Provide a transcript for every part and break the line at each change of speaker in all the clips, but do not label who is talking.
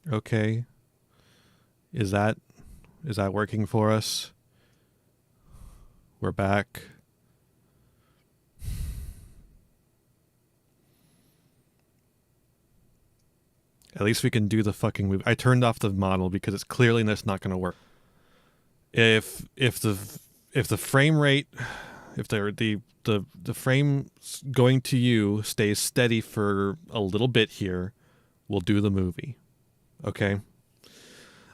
Okay. Is that working for us? We're back. At least we can do the fucking move. I turned off the model because it's clearly that's not going to work. If the frame rate, if the frame going to you stays steady for a little bit here, we'll do the movie. Okay?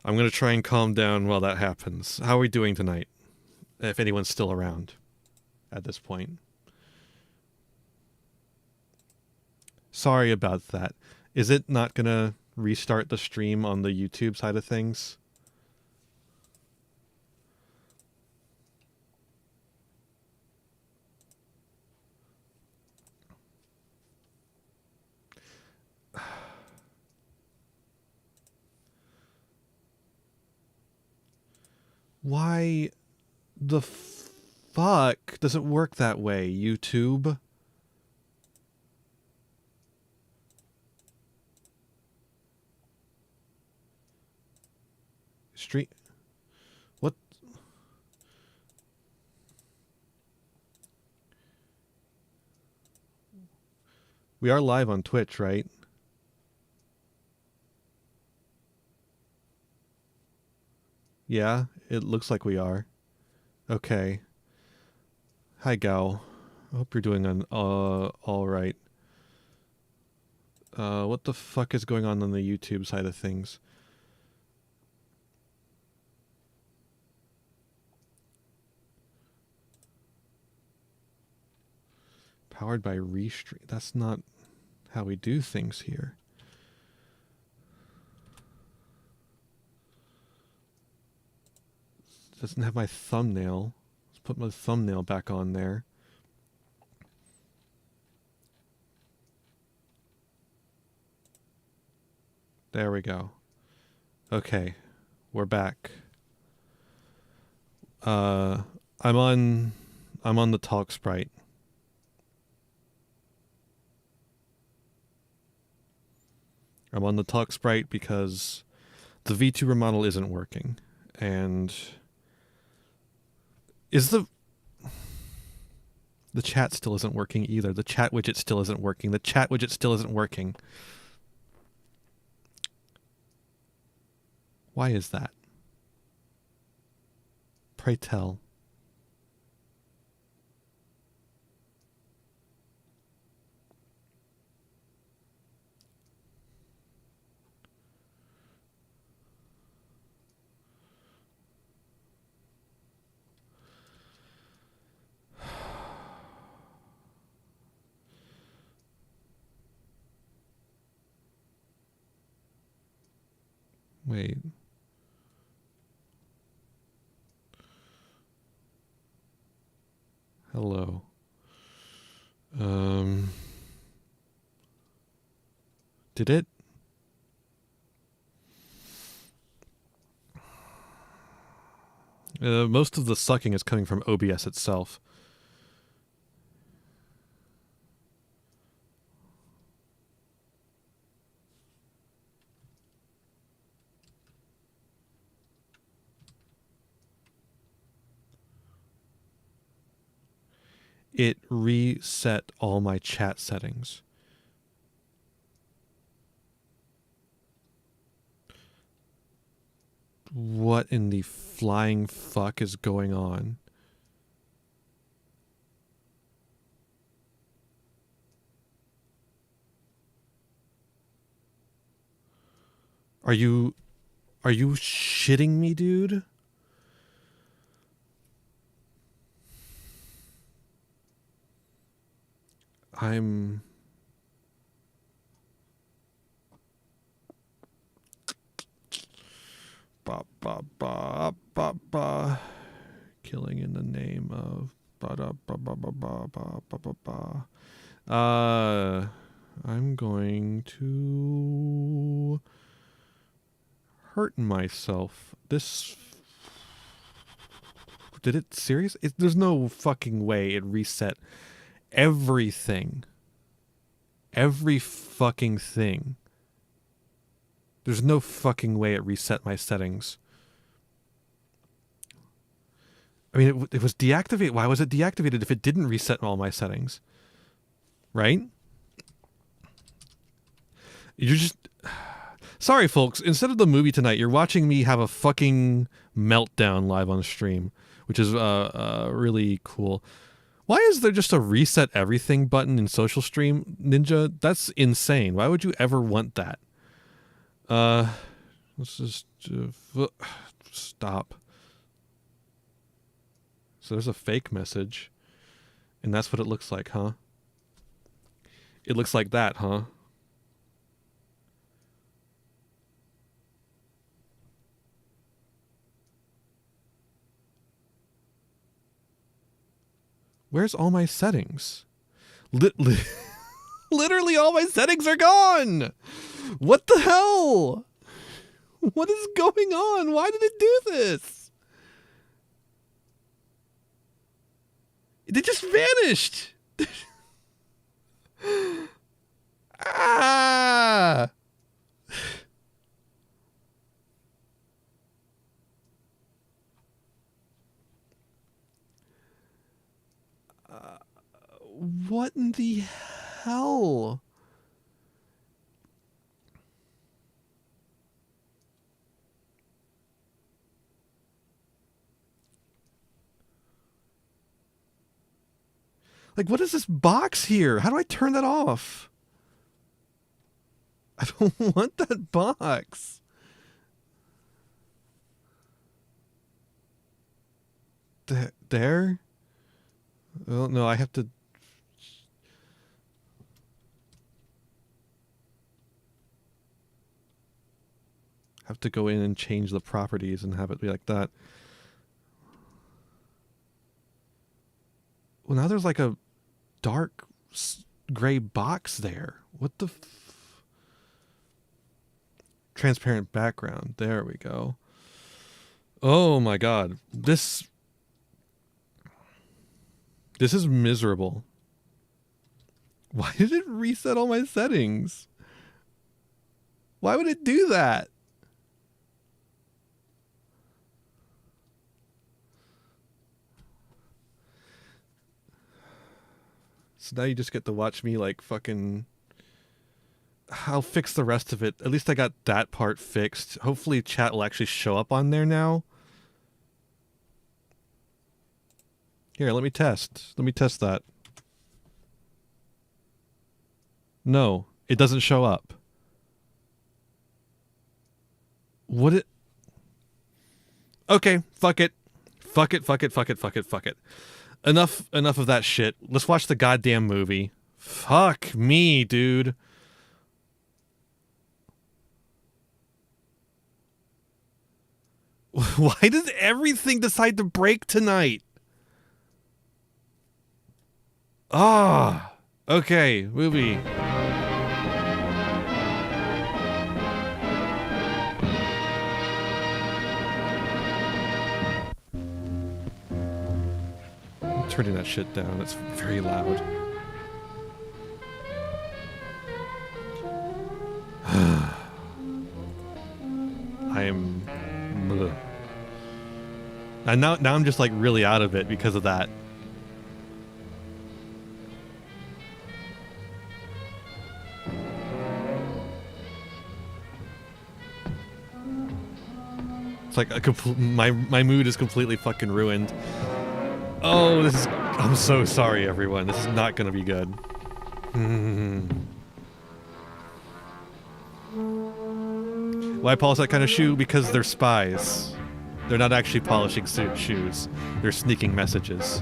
I'm going to try and calm down while that happens. How are we doing tonight? If anyone's still around at this point. Sorry about that. Is it not going to restart the stream on the YouTube side of things? Why the fuck does it work that way, YouTube? Street. What? We are live on Twitch, right? Yeah, it looks like we are. Okay. Hi, Gal. I hope you're doing all right. What the fuck is going on the YouTube side of things? Powered by Restream. That's not how we do things here. It doesn't have my thumbnail. Let's put my thumbnail back on there. There we go. Okay, we're back. I'm on the talk sprite. I'm on the talk sprite because the VTuber model isn't working, and is the chat still isn't working either. The chat widget still isn't working. The chat widget still isn't working. Why is that? Pray tell. Wait. Hello. Did it? Most of the sucking is coming from OBS itself. It reset all my chat settings. What in the flying fuck is going on? Are you shitting me, dude? I'm killing in the name of I'm going to hurt myself. This did it serious? There's no fucking way it reset everything. Every fucking thing. There's no fucking way it reset my settings. I mean, it was deactivated. Why was it deactivated if it didn't reset all my settings? Right? You're just... Sorry, folks. Instead of the movie tonight, you're watching me have a fucking meltdown live on stream, which is really cool. Why is there just a reset everything button in Social Stream, Ninja? That's insane. Why would you ever want that? Let's just stop. So there's a fake message, and that's what it looks like, huh? It looks like that, huh? Where's all my settings? Literally all my settings are gone! What the hell? What is going on? Why did it do this? It just vanished! Ah! What in the hell? Like, what is this box here? How do I turn that off? I don't want that box. There? Well, no, I have to... go in and change the properties and have it be like that. Well, now there's like a dark gray box there. What the... Transparent background. There we go. Oh my god. This is miserable. Why did it reset all my settings? Why would it do that? So now you just get to watch me like fucking... I'll fix the rest of it. At least I got that part fixed. Hopefully chat will actually show up on there now. Here, let me test. Let me test that. No, it doesn't show up. What it... Okay, fuck it. Fuck it, fuck it, fuck it, fuck it, fuck it. Enough of that shit. Let's watch the goddamn movie. Fuck me, dude. Why does everything decide to break tonight? Ah, okay, movie. I'm turning that shit down. It's very loud. I am... Bleh. And now I'm just like really out of it because of that. It's like my mood is completely fucking ruined. Oh, this is... I'm so sorry, everyone. This is not gonna be good. Why polish that kind of shoe? Because they're spies. They're not actually polishing shoes. They're sneaking messages.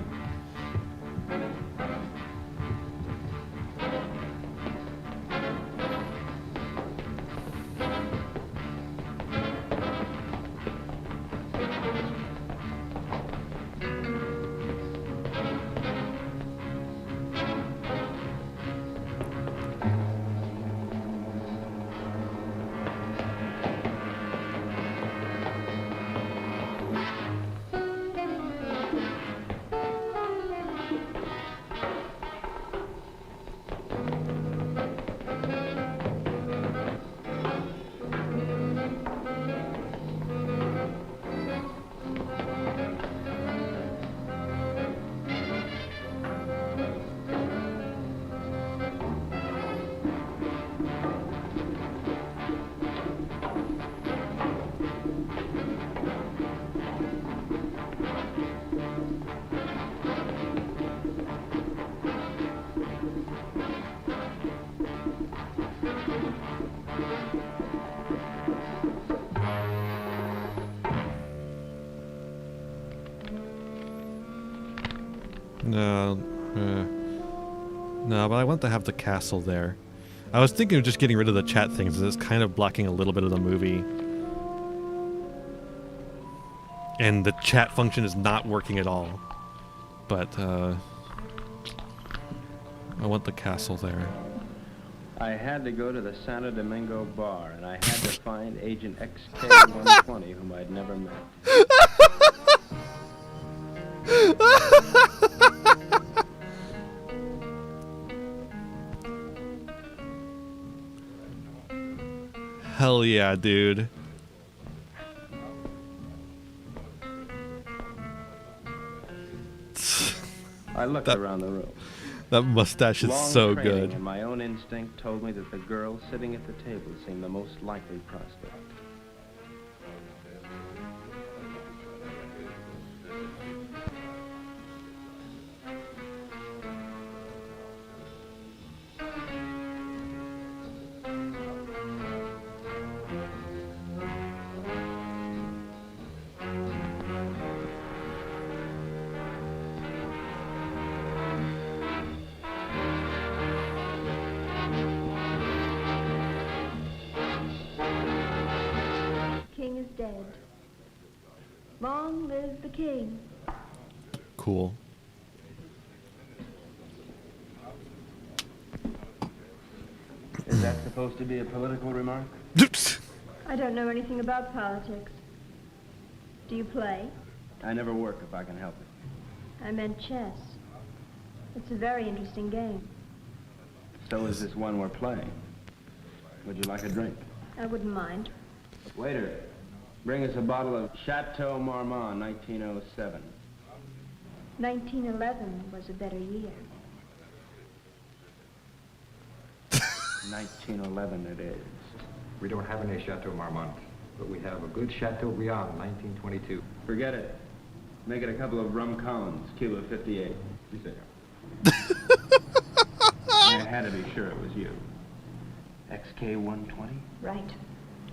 No, but I want to have the castle there. I was thinking of just getting rid of the chat things, as it's kind of blocking a little bit of the movie. And the chat function is not working at all. But, I want the castle there.
I had to go to the Santo Domingo bar, and I had to find Agent XK-120, whom I'd never met.
Hell yeah, dude.
I looked around the room.
That mustache is
Long
so
training
good.
And my own instinct told me that the girl sitting at the table seemed the most likely prospect.
Dead. Long live the king.
Cool.
Is that supposed to be a political remark?
I don't know anything about politics. Do you play?
I never work if I can help it.
I meant chess. It's a very interesting game.
So is this one we're playing. Would you like a drink?
I wouldn't mind.
Waiter, bring us a bottle of Chateau Marmont, 1907.
1911 was a better year.
1911 it is.
We don't have any Chateau Marmont, but we have a good Chateau Briand, 1922.
Forget it. Make it a couple of rum Collins, Cuba 58. You say. I had to be sure it was you. XK-120?
Right.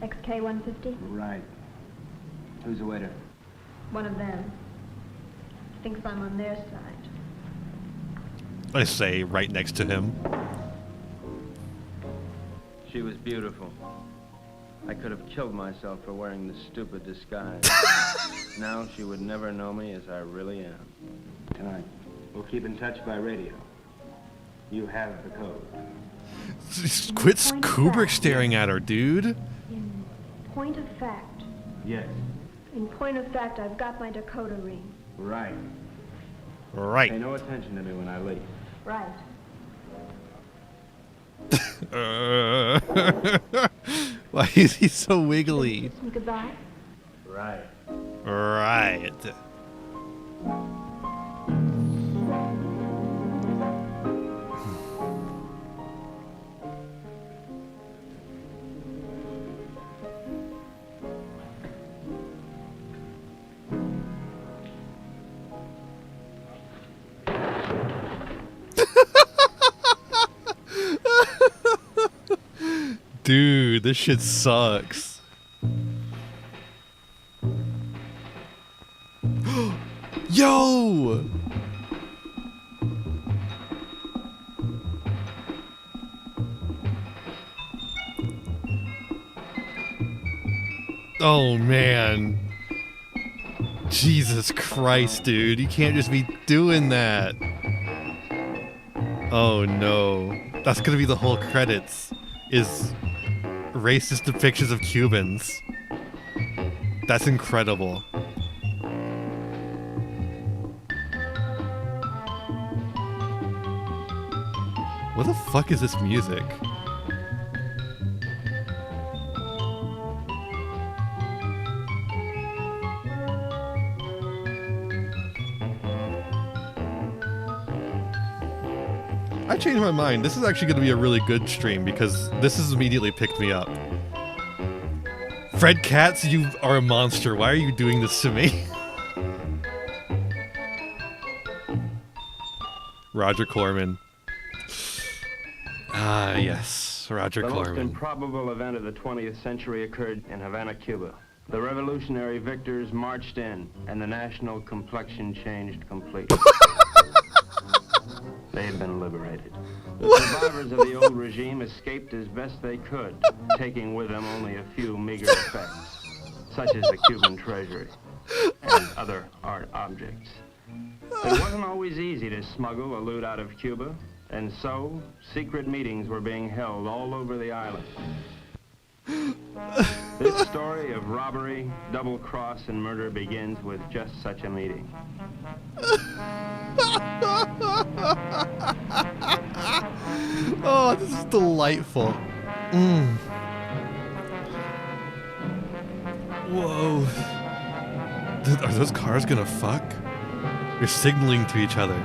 XK-150?
Right. Who's the waiter?
One of them. Thinks I'm on their side.
I say right next to him.
She was beautiful. I could have killed myself for wearing this stupid disguise. Now she would never know me as I really am. Tonight, we'll keep in touch by radio. You have the code.
Quit Kubrick staring at her, dude.
In point of fact.
Yes.
In point of fact, I've got my decoder ring.
Right.
Right.
Pay no attention to me when I leave.
Right.
Why is he so wiggly?
Kiss me goodbye.
Right.
Right. Dude, this shit sucks. Yo! Oh man. Jesus Christ, dude. You can't just be doing that. Oh no. That's gonna be the whole credits. Is racist depictions of Cubans. That's incredible. What the fuck is this music? I changed my mind. This is actually going to be a really good stream because this has immediately picked me up. Fred Katz, you are a monster. Why are you doing this to me? Roger Corman. Ah, yes. Roger
The most
Corman.
improbable event of the 20th century occurred in Havana, Cuba. The revolutionary victors marched in, and the national complexion changed completely. They had been liberated. The survivors of the old regime escaped as best they could, taking with them only a few meager effects, such as the Cuban treasury and other art objects. It wasn't always easy to smuggle a loot out of Cuba, and so secret meetings were being held all over the island. This story of robbery, double cross, and murder begins with just such a meeting.
Oh, this is delightful. Whoa. Are those cars gonna fuck? They're signaling to each other.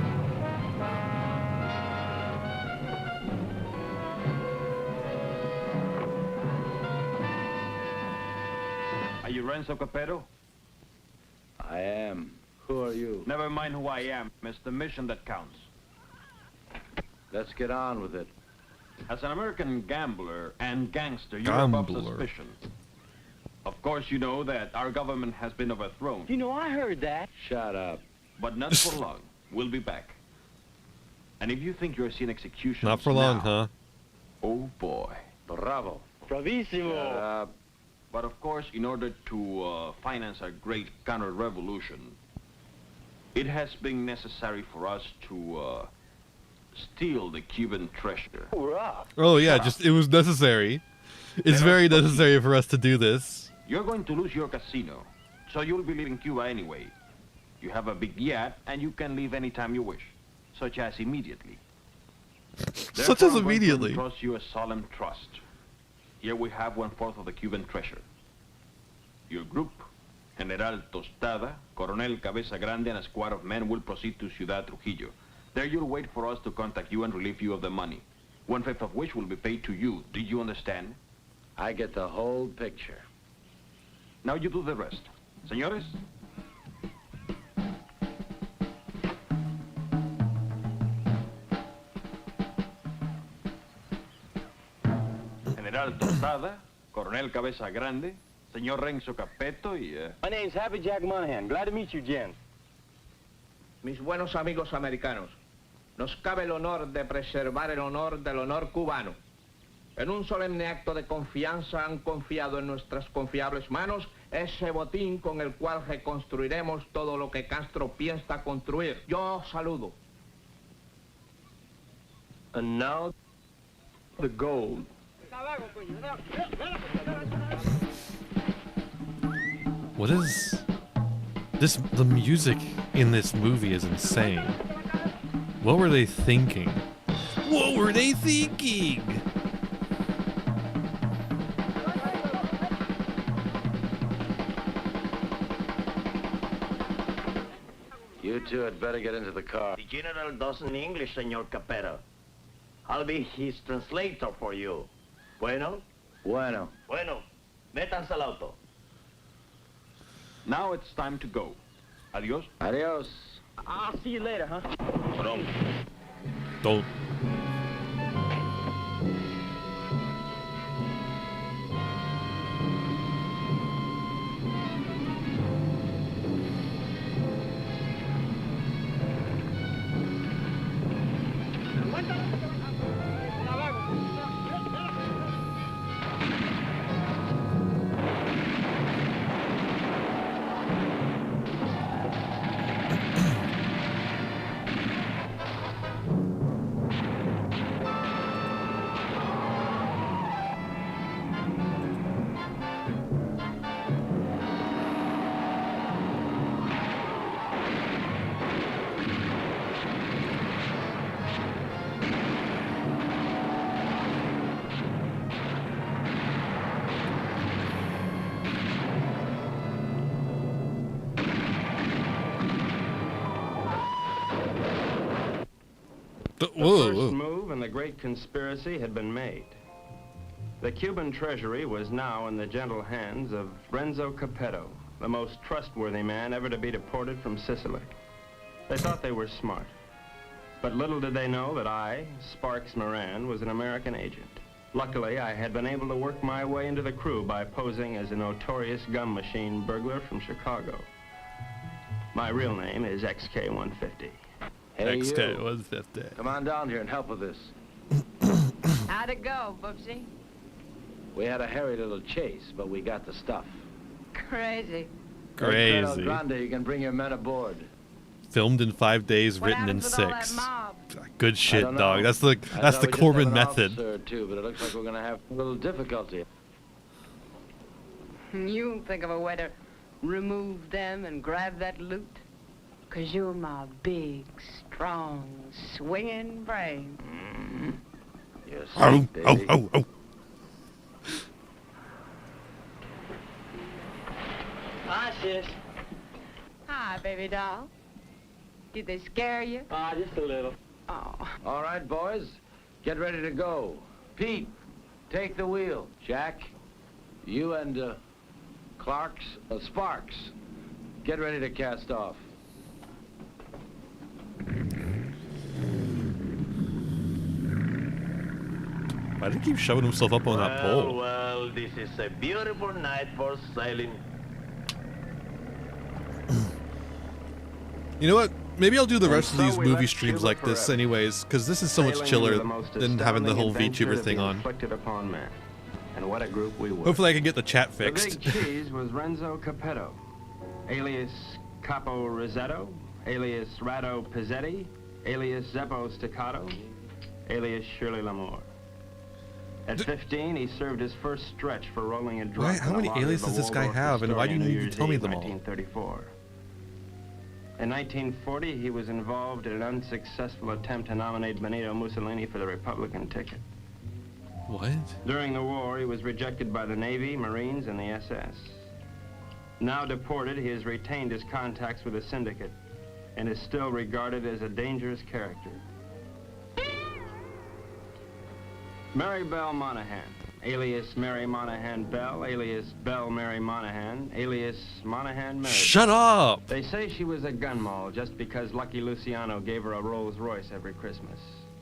Are you Renzo Capetto?
I am. Who are you?
Never mind who I am. It's the mission that counts.
Let's get on with it.
As an American gambler and gangster, you're above suspicion. Of course, you know that our government has been overthrown.
You know, I heard that.
Shut up.
But not for long. We'll be back. And if you think you're seeing executions
Not for long,
now,
huh?
oh boy.
Bravo.
Bravissimo.
Shut up.
But of course, in order to finance a great counter-revolution, it has been necessary for us to steal the Cuban treasure.
Hurrah.
Oh yeah, just it was necessary. It's very necessary for us to do this.
You're going to lose your casino, so you'll be leaving Cuba anyway. You have a big yacht, and you can leave anytime you wish, such as immediately.
Such
Therefore,
as
I'm going to
immediately.
entrust you a solemn trust. Here we have 1/4 of the Cuban treasure. Your group, General Tostada, Coronel Cabeza Grande, and a squad of men will proceed to Ciudad Trujillo. There you'll wait for us to contact you and relieve you of the money, 1/5 of which will be paid to you. Do you understand?
I get the whole picture.
Now you do the rest. Señores? General Tostada, Coronel Cabeza Grande, Señor Renzo Capetto y...
My name's Happy Jack Monahan. Glad to meet you, Jen.
Mis buenos amigos americanos, nos cabe el honor de preservar el honor del honor cubano. En un solemne acto de confianza han confiado en nuestras confiables manos ese botín con el cual reconstruiremos todo lo que Castro piensa construir. Yo saludo.
And now, the gold.
What is this? The music in this movie is insane. What were they thinking? What were they thinking?
You two had better get into the car.
The general doesn't English, Senor Capetto. I'll be his translator for you. Bueno?
Bueno.
Bueno. Métanse al auto.
Now it's time to go. Adios.
Adios.
I'll see you later, huh?
Don't.
The first move in the great conspiracy had been made. The Cuban treasury was now in the gentle hands of Renzo Capetto, the most trustworthy man ever to be deported from Sicily. They thought they were smart. But little did they know that I, Sparks Moran, was an American agent. Luckily, I had been able to work my way into the crew by posing as a notorious gum machine burglar from Chicago. My real name is XK-150.
Hey,
Next
you.
day was 5th day.
Come on down here and help with this.
How'd it go, Bubsy?
We had a hairy little chase, but we got the stuff.
Crazy.
Hey, Colonel
Crazy.
Grande, you can bring your men aboard.
Filmed in 5 days,
What
written in
happens with all that
6.
mob?
Good
I
shit,
don't
dog.
know.
That's the
I
that's
thought
the
we just
Corbin
have an
method.
officer or two, but it looks like we're gonna have a little difficulty.
You think of a way to remove them and grab that loot? 'Cause you're my big, strong, swinging brain.
You're
Oh,
sick,
oh,
baby.
oh, oh.
Hi, sis.
Hi, baby doll. Did they scare you?
Just a little.
Oh.
All right, boys, get ready to go. Pete, take the wheel. Jack, you and Sparks, get ready to cast off.
Why did he keep shoving himself up on that pole?
Well, this is a beautiful night for sailing.
You know what? Maybe I'll do the rest of
so
these
we
movie
left
streams
Cuba
like this
forever.
anyways, because this is so much
Sailing
chiller
was the most
than having the whole
astounding adventure
VTuber
to
thing
be
on.
inflicted upon man. And what a group we were.
Hopefully I can get the chat
The
fixed.
big cheese was Renzo Capetto, alias Capo Rosetto, alias Rado Pizzetti, alias Zeppo Staccato, alias Shirley Lamour. At 15, he served his first stretch for rolling a drunk.
How
in the
many
lobby of
aliases
the
does this guy
Waldorf
have, and why do you
Astoria,
need
New
to
Year's
tell me
Eve,
them all?
1934. In 1940, he was involved in an unsuccessful attempt to nominate Benito Mussolini for the Republican ticket.
What?
During the war, he was rejected by the Navy, Marines, and the SS. Now deported, he has retained his contacts with the syndicate and is still regarded as a dangerous character. Mary Bell Monahan, alias Mary Monahan Bell, alias Bell Mary Monahan, alias Monahan Mary.
Shut up!
They say she was a gun moll just because Lucky Luciano gave her a Rolls Royce every Christmas.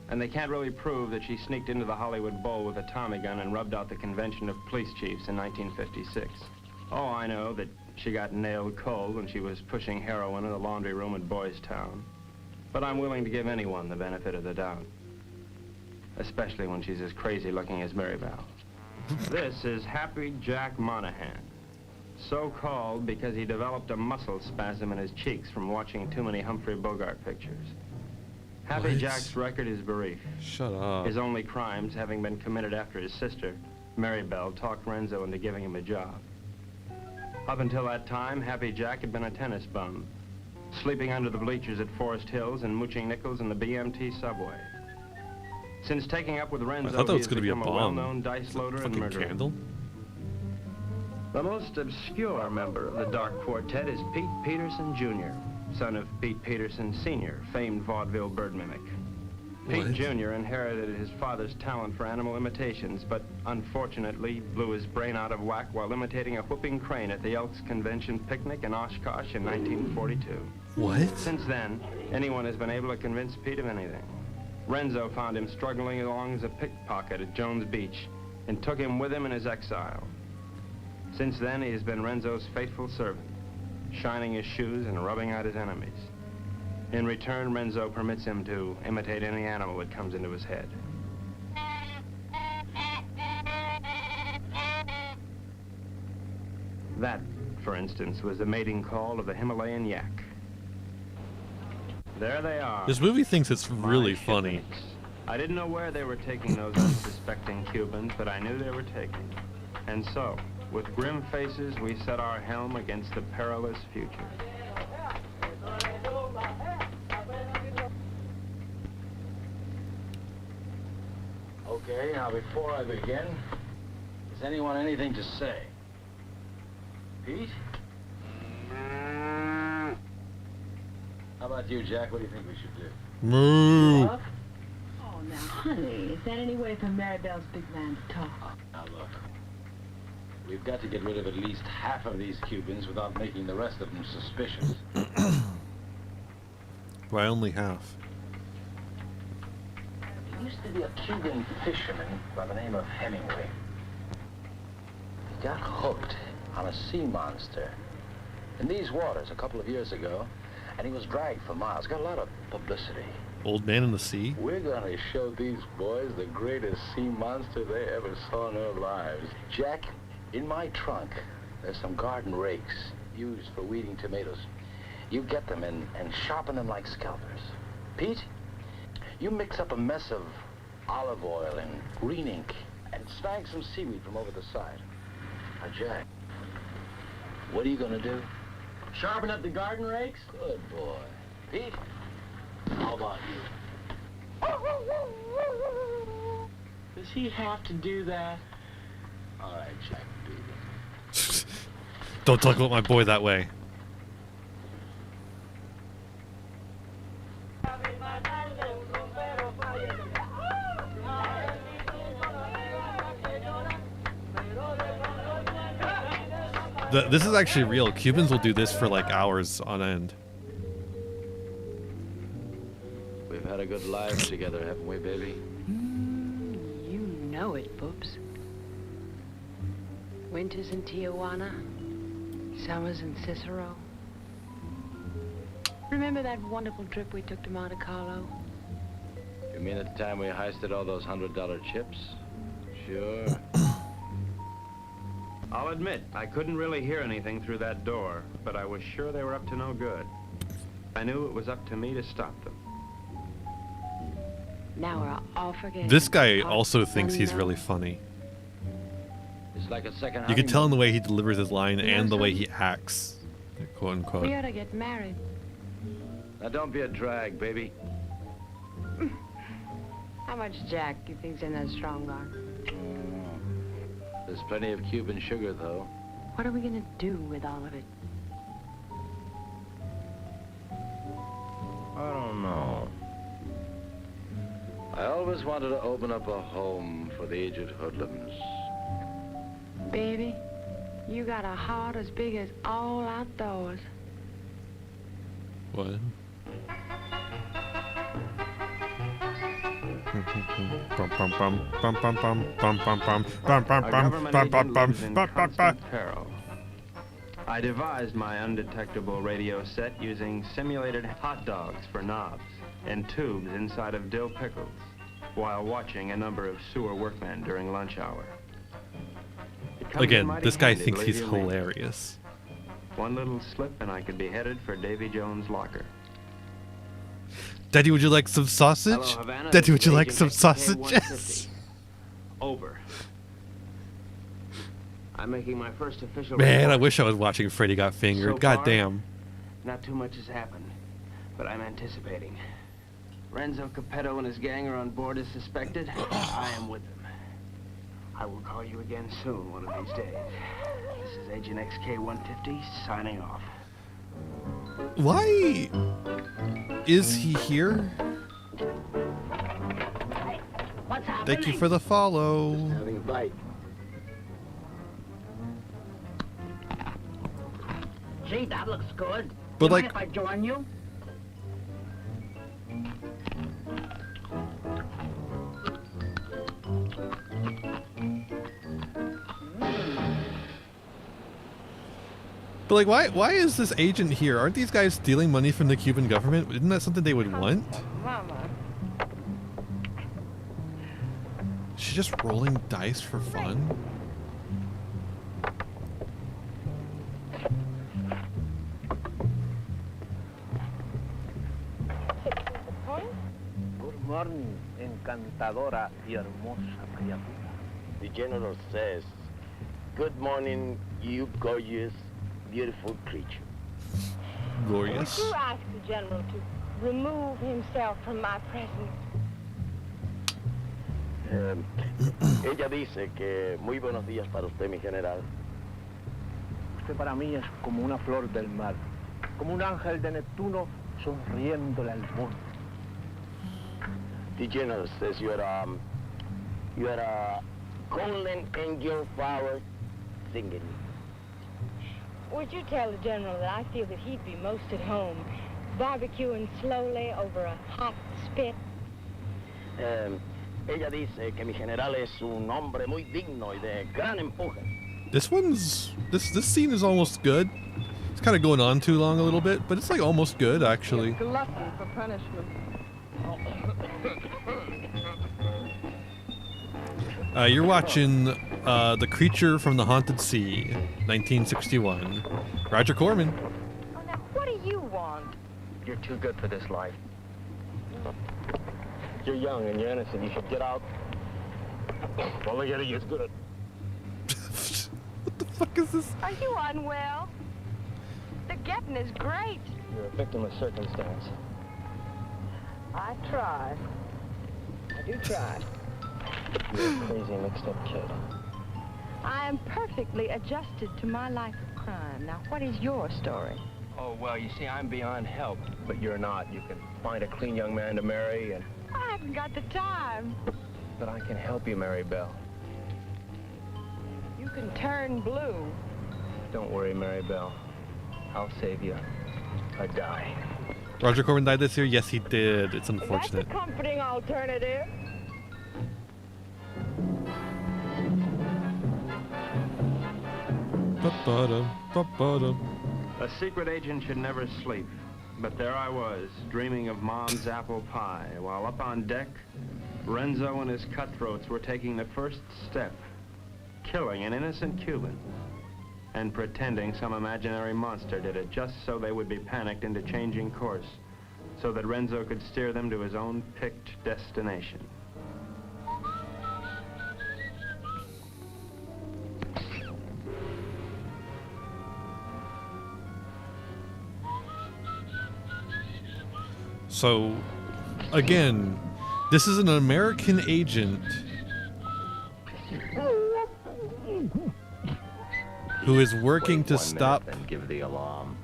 And they can't really prove that she sneaked into the Hollywood Bowl with a Tommy gun and rubbed out the convention of police chiefs in 1956. Oh, I know that she got nailed cold when she was pushing heroin in the laundry room at Boys Town. But I'm willing to give anyone the benefit of the doubt. Especially when she's as crazy looking as Mary Bell. This is Happy Jack Monahan. So called because he developed a muscle spasm in his cheeks from watching too many Humphrey Bogart pictures. Happy
What?
Jack's record is brief.
Shut up.
His only crimes having been committed after his sister, Mary Bell, talked Renzo into giving him a job. Up until that time, Happy Jack had been a tennis bum, sleeping under the bleachers at Forest Hills and mooching nickels in the BMT subway. Since taking up with Renzo,
I thought that
he
was
has
going to be a
become
bomb.
well-known dice loader and
Fucking
murderer.
candle?
The most obscure member of the Dark Quartet is Pete Peterson, Jr., son of Pete Peterson, Sr., famed vaudeville bird mimic. Pete
What?
Jr. inherited his father's talent for animal imitations, but unfortunately blew his brain out of whack while imitating a whooping crane at the Elks Convention picnic in Oshkosh in 1942.
What?
Since then, anyone has been able to convince Pete of anything. Renzo found him struggling along as a pickpocket at Jones Beach and took him with him in his exile. Since then, he has been Renzo's faithful servant, shining his shoes and rubbing out his enemies. In return, Renzo permits him to imitate any animal that comes into his head. That, for instance, was the mating call of the Himalayan yak. There they are.
This movie thinks it's
my
really funny.
shipmates. I didn't know where they were taking those unsuspecting Cubans, but I knew they were taking. And so, with grim faces, we set our helm against the perilous future.
Okay, now before I begin, does anyone anything to say? Pete? How about you, Jack? What do you think we should do?
Moo!
Oh, now, honey, is that any way for Maribel's big man to talk?
Now look, we've got to get rid of at least half of these Cubans without making the rest of them suspicious.
Why only half?
There used to be a Cuban fisherman by the name of Hemingway. He got hooked on a sea monster in these waters a couple of years ago, and he was dragged for miles. Got a lot of publicity.
Old Man in the Sea?
We're gonna show these boys the greatest sea monster they ever saw in their lives.
Jack, in my trunk, there's some garden rakes used for weeding tomatoes. You get them and sharpen them like scalpers. Pete, you mix up a mess of olive oil and green ink and snag some seaweed from over the side. Now, Jack, what are you gonna do? Sharpen up the garden rakes? Good boy. Pete, how about you?
Does he have to do that?
All right, Jack, do it.
Don't talk about my boy that way. This is actually real. Cubans will do this for like hours on end.
We've had a good life together, haven't we, baby?
You know it, Boops. Winters in Tijuana, summers in Cicero. Remember that wonderful trip we took to Monte Carlo?
You mean at the time we heisted all those $100 chips? Sure.
I'll admit, I couldn't really hear anything through that door, but I was sure they were up to no good. I knew it was up to me to stop them.
Now we're all forgetting.
This guy also thinks he's really funny.
It's like a second
You can tell in the
honeymoon.
way he delivers his line and the way he acts, quote unquote.
We ought to get married.
Now don't be a drag, baby.
How much Jack you think's in that strong arm?
There's plenty of Cuban sugar, though.
What are we gonna do with all of it?
I don't know. I always wanted to open up a home for the aged hoodlums.
Baby, you got a heart as big as all outdoors.
What?
Peril. I devised my undetectable radio set using simulated hot dogs for knobs and tubes inside of dill pickles while watching a number of sewer workmen during lunch hour. It comes in
Again,
mighty
this guy
handy,
thinks he's
believe you me.
hilarious.
One little slip and I could be headed for Davy Jones' locker.
Daddy, would you like some sausage?
Hello, Havana.
Daddy, would
This
you
is
like
Agent
some
XK-150.
sausages?
Over. I'm making my first official
Man, I
report.
wish I was watching Freddy Got Fingered.
So
God
far,
damn.
Not too much has happened, but I'm anticipating. Renzo Capetto and his gang are on board as suspected. I am with them. I will call you again soon, one of these days. This is Agent XK-150 signing off.
Why is he here?
What's happening?
Thank you for the follow.
Having a bite.
Gee, that looks good.
But
You
like-
mind if I join you?
But like, why is this agent here? Aren't these guys stealing money from the Cuban government? Isn't that something they would want?
Mama.
Is she just rolling dice for fun?
Good morning, encantadora y hermosa criatura. The general says, good morning, you gorgeous, beautiful creature.
Glorious.
Would you ask the general to remove himself from my presence?
Ella dice que muy buenos días para usted, mi general. Usted para mí es como una flor del mar, como un ángel de Neptuno sonriéndole al mundo. The general says you are a golden angel flower singing.
Would you tell the general that I feel that he'd be most at home, barbecuing slowly over a hot spit?
Ella dice que mi general es un hombre muy digno y de gran empuje.
This scene is almost good. It's kind of going on too long a little bit, but it's like almost good actually.
Glutton for punishment.
You're watching The Creature from the Haunted Sea, 1961. Roger Corman.
Oh, now, what do you want?
You're too good for this life. You're young and you're innocent. You should get out. All they getting is good.
What the fuck is this?
Are you unwell? The getting is great.
You're a victim of circumstance.
I try. I do try.
You're a crazy, mixed-up kid.
I am perfectly adjusted to my life of crime. Now, what is your story?
Oh, well, you see, I'm beyond help, but you're not. You can find a clean young man to marry, and...
I haven't got the time.
But I can help you, Mary Bell.
You can turn blue.
Don't worry, Mary Bell. I'll save you. I die.
Roger Corman died this year? Yes, he did. It's unfortunate.
That's a comforting alternative.
A secret agent should never sleep. But there I was, dreaming of Mom's apple pie, while up on deck, Renzo and his cutthroats were taking the first step, killing an innocent Cuban, and pretending some imaginary monster did it just so they would be panicked into changing course, so that Renzo could steer them to his own picked destination.
So, again, this is an American agent who is working to stop
and give the alarm.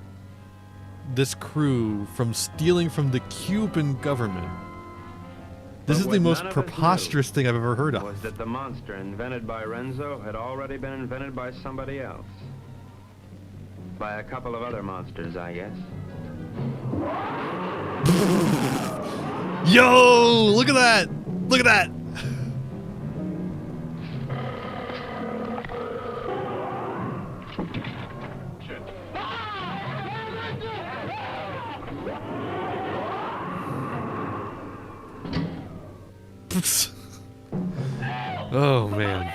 this crew from stealing from the Cuban government. This is
But
the
what
most
none of us
preposterous thing I've ever heard
was
of.
that the monster invented by Renzo had already been invented by somebody else. By a couple of other monsters, I guess.
Yo! Look at that! Look at that! Oh man.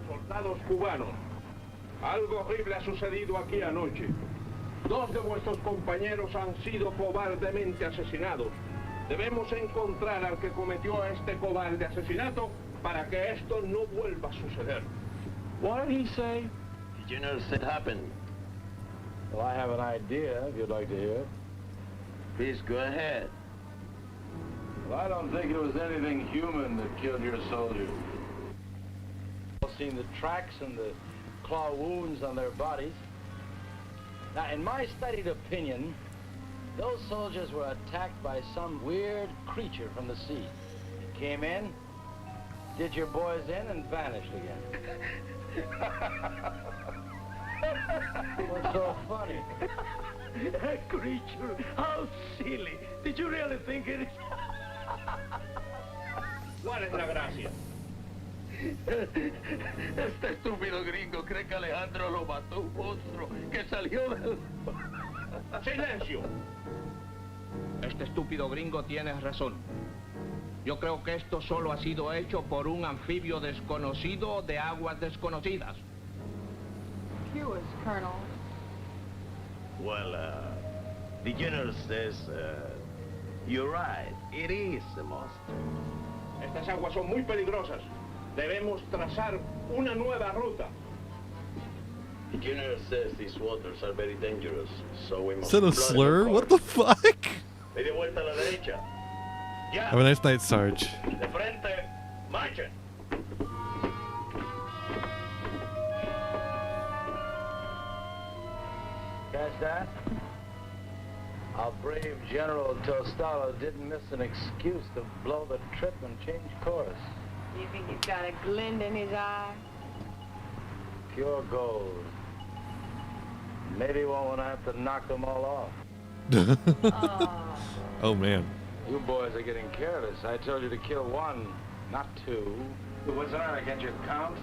Soldados cubanos, algo horrible ha sucedido aquí anoche. Dos de vuestros compañeros han sido cobardemente asesinados. Debemos encontrar al que cometió este cobarde asesinato para que esto no vuelva a suceder.
What did he say?
Did you notice it happened?
Well, I have an idea, if you'd like to hear.
Please go ahead.
Well, I don't think it was anything human that killed your soldiers.
I've seen the tracks and the claw wounds on their bodies. Now, in my studied opinion, those soldiers were attacked by some weird creature from the sea. It came in, did your boys in, and vanished again. What's so funny?
A creature? How silly. Did you really think it? ¿Cuál es la gracia?
Este estúpido gringo cree que Alejandro lo mató un monstruo que salió del...
¡Silencio! Este estúpido gringo tiene razón. Yo creo que esto solo ha sido hecho por un anfibio desconocido de aguas desconocidas.
Yours, Colonel.
Well, the general says, you're right, it is a monster.
Estas aguas son muy peligrosas. Debemos trazar una nueva ruta.
The general says these waters are very dangerous, so we must...
Is that a slur? What the fuck?
De vuelta a la derecha. Ya.
Have a nice night, Sarge.
De frente, marchen.
Catch that? Our brave General Tostalo didn't miss an excuse to blow the trip and change course.
You think he's got a glint in his eye?
Pure gold. Maybe we won't have to knock them all off.
Oh.
Oh man.
You boys are getting careless. I told you to kill one.
not 2.
What's the matter? Can't you count?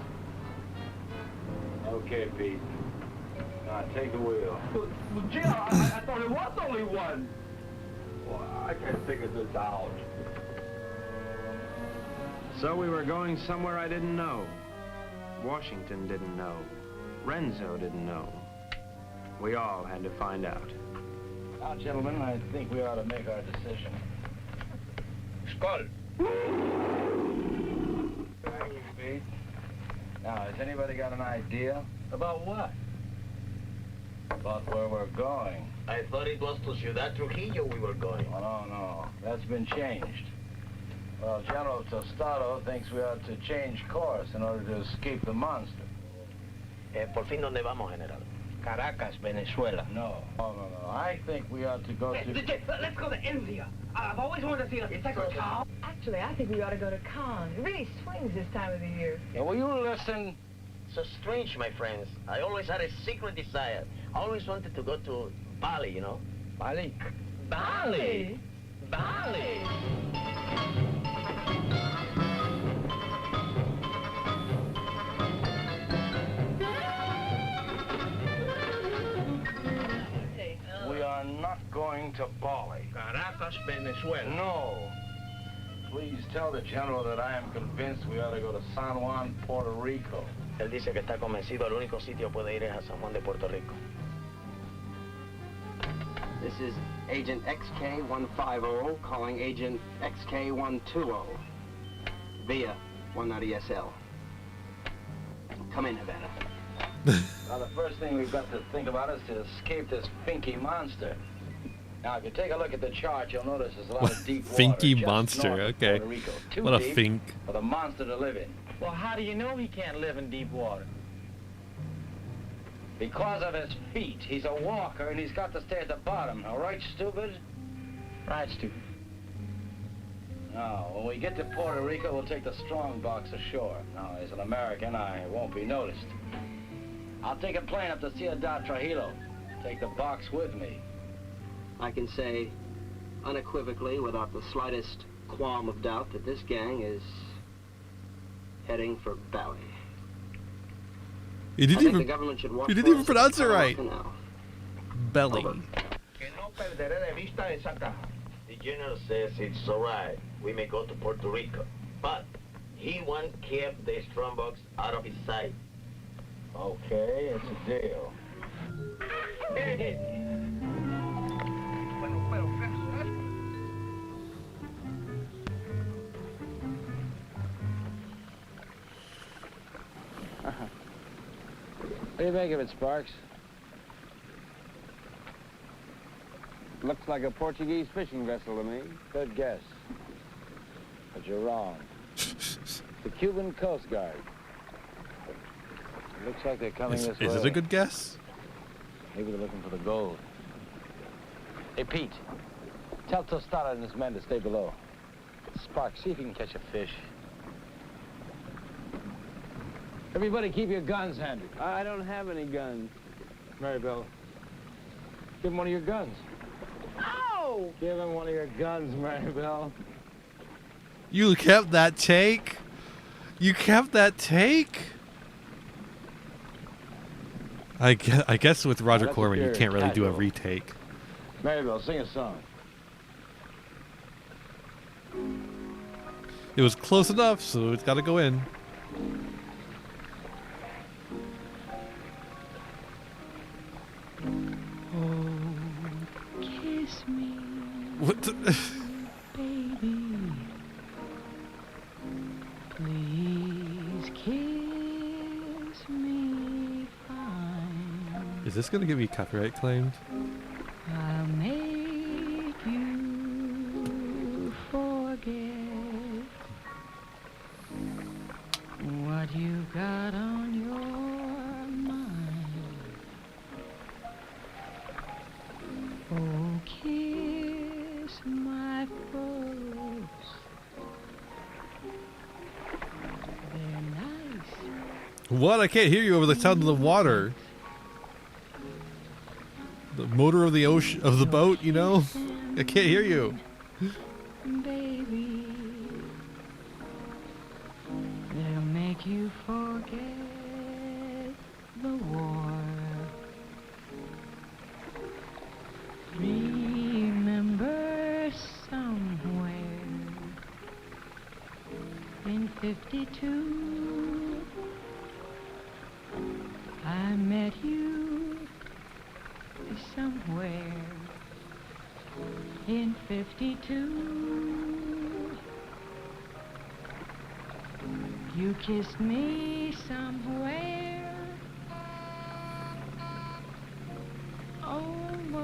Okay, Pete. Now, take the wheel.
Well, gee, I thought it was only 1. Well, I can't figure this out.
So we were going somewhere I didn't know. Washington didn't know. Renzo didn't know. We all had to find out.
Now, gentlemen, I think we ought to make our decision.
Skull.
Thank you, Pete. Now, has anybody got an idea?
About what?
About where we're going?
I thought it was to Ciudad Trujillo we were going.
Oh, no. That's been changed. Well, General Tostado thinks we ought to change course in order to escape the monster.
Por fin, ¿dónde vamos, General?
Caracas, Venezuela.
No. No. I think we ought to go to...
Let's go to India. I've always wanted to see a second cow.
Actually, I think we ought to go to Cannes. It really swings this time of the year.
Yeah, will you listen?
So strange, my friends. I always had a secret desire. I always wanted to go to Bali, you know?
Bali?
Bali? Bali?
We are not going to Bali.
Caracas, Venezuela.
No. Please tell the General that I am convinced we ought to go to San Juan, Puerto Rico.
Él dice que está convencido el único sitio puede ir es a San Juan de Puerto Rico.
This is Agent XK150 calling Agent XK120 via 190 SL. Come in, Havana.
Now, the first thing we've got to think about is to escape this finky monster. Now, if you take a look at the chart, you'll notice there's a lot of deep water.
Finky
just
monster,
north of
okay.
Puerto Rico. Too
What a
deep
fink.
for the monster to live in.
Well, how do you know he can't live in deep water?
Because of his feet. He's a walker, and he's got to stay at the bottom. All right, stupid?
Right, stupid.
Now, when we get to Puerto Rico, we'll take the strong box ashore. Now, as an American, I won't be noticed. I'll take a plane up to Ciudad Trujillo. Take the box with me.
I can say unequivocally, without the slightest qualm of doubt, that this gang is heading for Bali.
You didn't even pronounce it right. Belly.
The General says it's all right. We may go to Puerto Rico. But he won't keep the strong box out of his sight.
Okay, it's a deal. What do you make of it, Sparks?
Looks like a Portuguese fishing vessel to me.
Good guess. But you're wrong. The Cuban Coast Guard. It looks like they're coming this way.
Is it a good guess?
Maybe they're looking for the gold. Hey, Pete. Tell Tostada and his men to stay below. Sparks, see if you can catch a fish. Everybody keep your guns handy.
I don't have any guns.
Maribel, give him one of your guns.
Oh!
Give him one of your guns, Maribel.
You kept that take? You kept that take? I guess with Roger Corman, you can't really do a retake.
Maribel, sing a song.
It was close enough, so it's got to go in.
Kiss me,
What the?
baby. Please kiss me fine.
Is this going to get me copyright claimed?
I'll make you forget what you got on your mind. Oh, kiss my folks. They're nice.
What? I can't hear you over the sound of the water. The motor of the ocean, of the boat, you know? I can't hear you.
Baby, make you forget the war. Remember somewhere in 52 I met you somewhere in 52. You kissed me somewhere over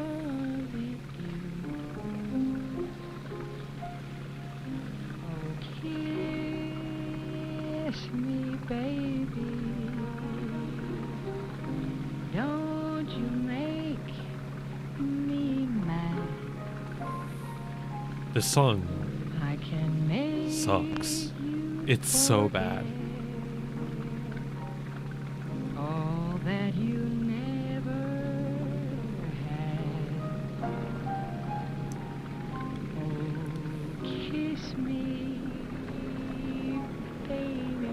the oh, kiss me, baby. Don't you make me mad.
This song
I can make
sucks. It's so bad.
all that you never had. Oh, kiss me, baby.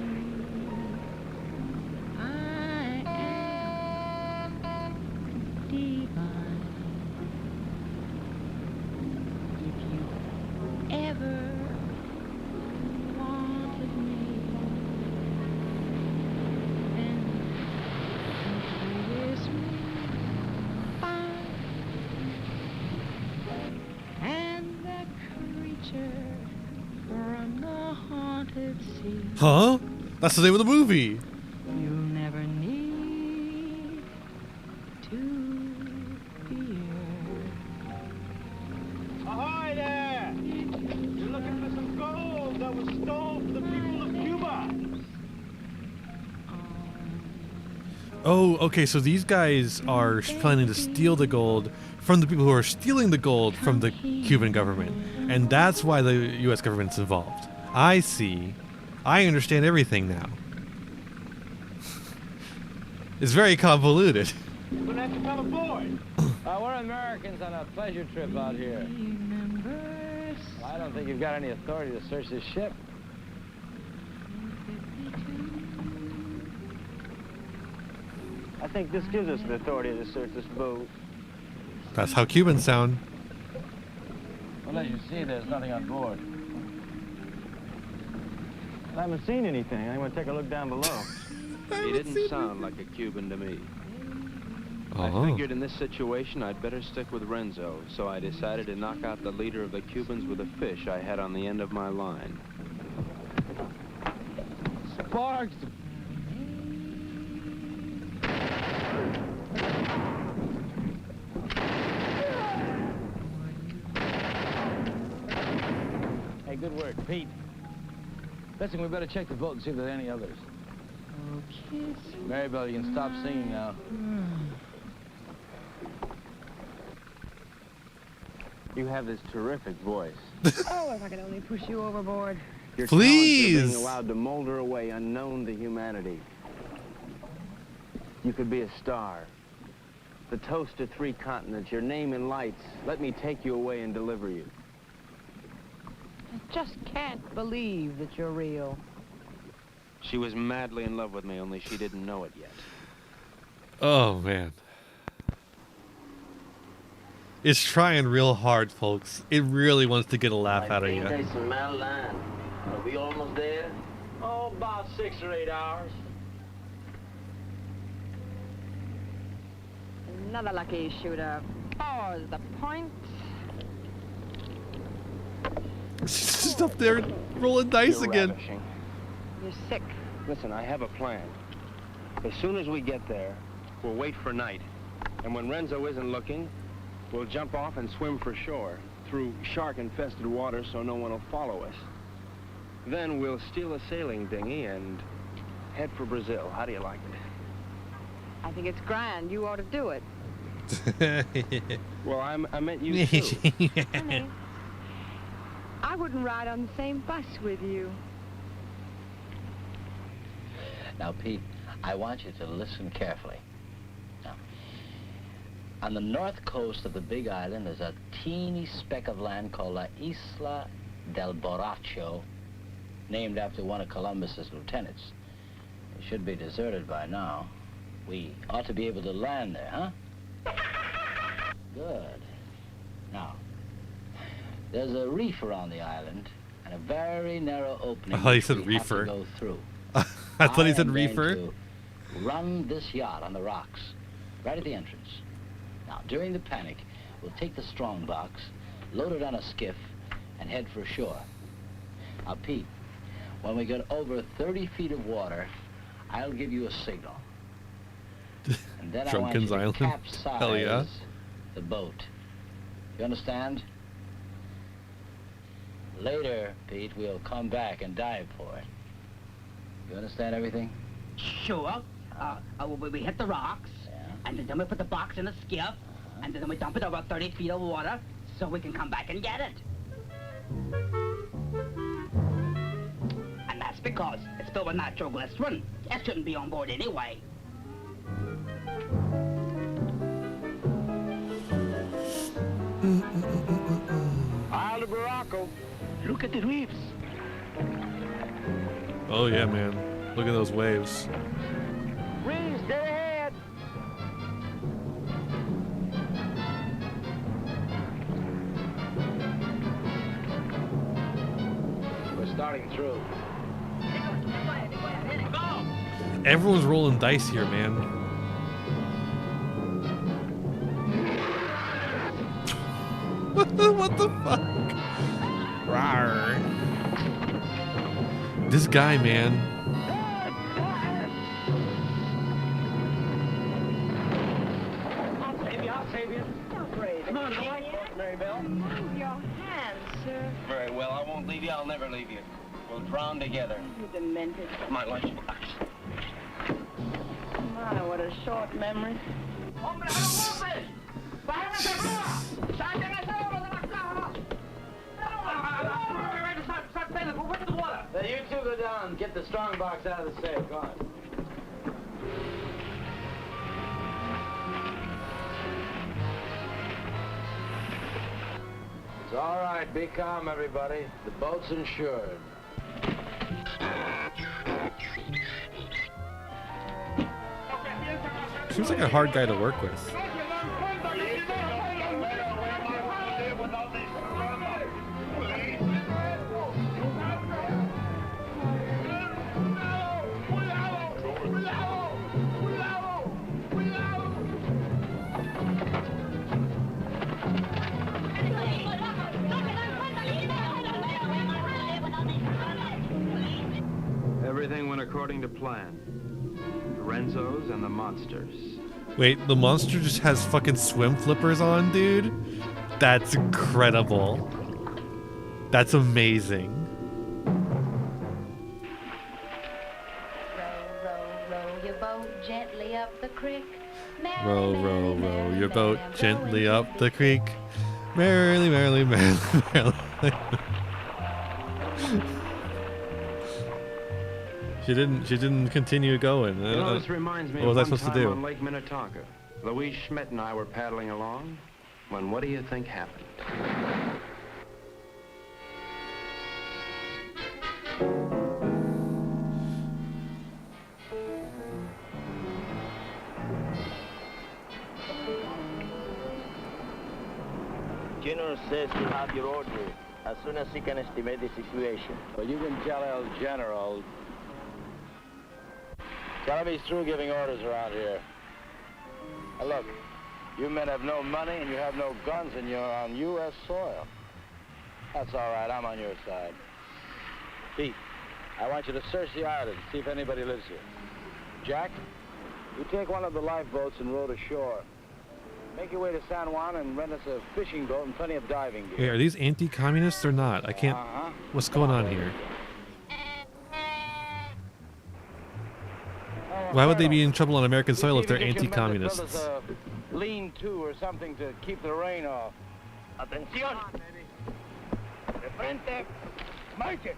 I am divine. If you ever wanted me, then kiss me fine. And the creature from the haunted sea.
Huh? That's the name of the movie.
You'll never need to fear.
Ahoy there! You're looking for some gold that was stolen from the people of Cuba.
Oh, okay, so these guys are planning to steal the gold from the people who are stealing the gold from the Cuban government. And that's why the US government's involved. I see. I understand everything now. It's very convoluted.
You're gonna have to come aboard.
We're Americans on a pleasure trip out here. I don't think you've got any authority to search this ship.
I think this gives us the authority to search this boat.
That's how Cubans sound.
Well, as you see, there's nothing on board.
I haven't seen anything. I'm gonna take a look down below.
He didn't sound like a Cuban to me. I figured in this situation I'd better stick with Renzo, so I decided to knock out the leader of the Cubans with a fish I had on the end of my line. Sparks! Hey, good work, Pete. Listen, we better check the boat and see if there's any others. Maribel, you can stop singing now. You have this terrific voice.
Oh, if I could only push you overboard.
Your
Please!
talents are being allowed to molder away unknown to humanity. You could be a star. The toast of 3 continents, your name in lights. Let me take you away and deliver you.
I just can't believe that you're real.
She was madly in love with me, only she didn't know it yet.
Oh, man. It's trying real hard, folks. It really wants to get a laugh out of you.
I think they smell land. Are we almost there?
Oh, about 6 or 8 hours.
Another lucky shooter. Four's the point.
She's just up there rolling dice
You're
again.
ravishing.
You're sick.
Listen, I have a plan. As soon as we get there, we'll wait for night. And when Renzo isn't looking, we'll jump off and swim for shore through shark-infested water so no one will follow us. Then we'll steal a sailing dinghy and head for Brazil. How do you like it?
I think it's grand. You ought to do it.
Well, I meant you too.
Honey, I wouldn't ride on the same bus with you.
Now, Pete, I want you to listen carefully. Now, on the north coast of the Big Island is a teeny speck of land called La Isla del Borracho, named after one of Columbus's lieutenants. It should be deserted by now. We ought to be able to land there, huh? Good. Now, there's a reef around the island and a very narrow opening.
I thought he
which
said
we
reefer.
have to go through.
I thought he
am
said
going
reefer.
to run this yacht on the rocks, right at the entrance. Now, during the panic, we'll take the strong box, load it on a skiff, and head for shore. Now, Pete, when we get over 30 feet of water, I'll give you a signal. And then I want you
Drunken's
to
Island?
capsize
Hell yeah.
the boat. You understand? Later, Pete, we'll come back and dive for it. You understand everything?
Sure. We hit the rocks, and then we put the box in a skiff, and then we dump it over 30 feet of water so we can come back and get it. And that's because it's filled with nitroglycerin. It shouldn't be on board anyway.
Isle of Morocco. Look at the reefs.
Oh yeah, man. Look at those waves.
Reefs dead ahead.
We're starting through.
Everyone's rolling dice here, man. What the fuck? Rawr. This guy, man.
I'll save you. Come on, Marybelle.
Move your hands, sir.
Very well, I won't leave you. I'll never leave you. We'll drown together.
You demented.
My lunch.
My, what a short memory.
Now, you two go down, get the strong box out of the safe. Go on. It's all right. Be calm, everybody. The boat's insured.
Seems like a hard guy to work with.
Everything went according to plan. Renzo's and the monsters.
Wait, the monster just has fucking swim flippers on, dude? That's incredible. That's amazing.
Row your boat gently up the creek.
Row, row, row your boat gently up the creek. Merrily, merrily, merrily, merrily. She didn't continue going.
You know, this reminds me
what was I
of one
supposed to
time
do?
on Lake Minnetonka. Louise Schmidt and I were paddling along when what do you think happened?
General says he'll have your order as soon as he can estimate the situation.
Well, you can tell El General. Tell him he's through giving orders around here. Now look, you men have no money and you have no guns and you're on U.S. soil. That's all right, I'm on your side. Pete, I want you to search the island, see if anybody lives here. Jack, you take one of the lifeboats and row to shore. Make your way to San Juan and rent us a fishing boat and plenty of diving gear.
Hey, are these anti-communists or not? I can't. What's going on here? Why would they be in trouble on American soil if they're anti-communists?
Lean-to or something to keep the rain off.
Atención. De frente. Marche.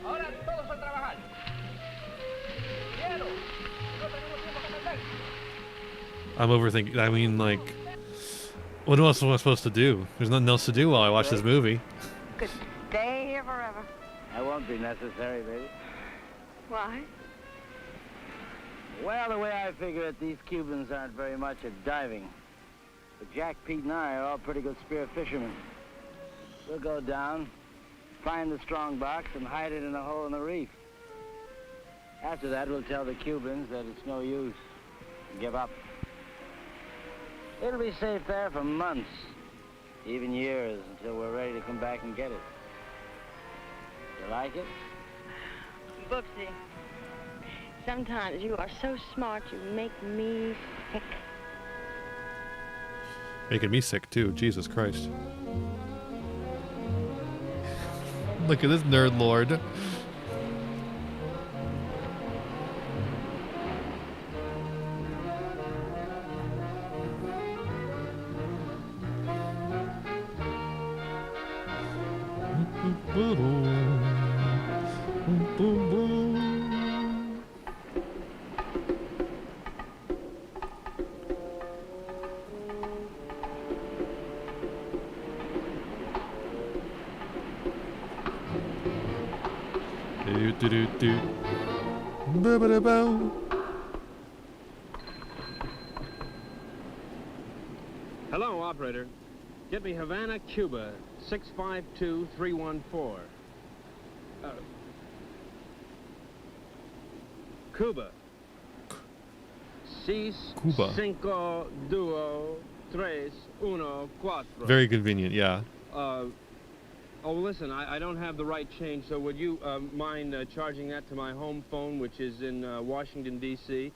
Ahora todos a trabajar. Quiero. No tenemos
I'm overthinking. I mean, like, what else am I supposed to do? There's nothing else to do while I watch this movie.
Could stay here forever.
That won't be necessary, baby.
Why?
Well, the way I figure it, these Cubans aren't very much at diving. But Jack, Pete, and I are all pretty good spear fishermen. We'll go down, find the strong box, and hide it in a hole in the reef. After that, we'll tell the Cubans that it's no use. Give up. It'll be safe there for months, even years, until we're ready to come back and get it. You like it?
Booksy, sometimes you are so smart you make me sick.
Making me sick too. Jesus Christ. Look at this nerd lord.
Hello, operator. Get me Havana, Cuba, 652314. Cuba.
Cuba.
Cinco, duo, tres, uno, cuatro.
Very convenient, yeah.
Oh, listen, I don't have the right change, so would you mind charging that to my home phone, which is in Washington, D.C.,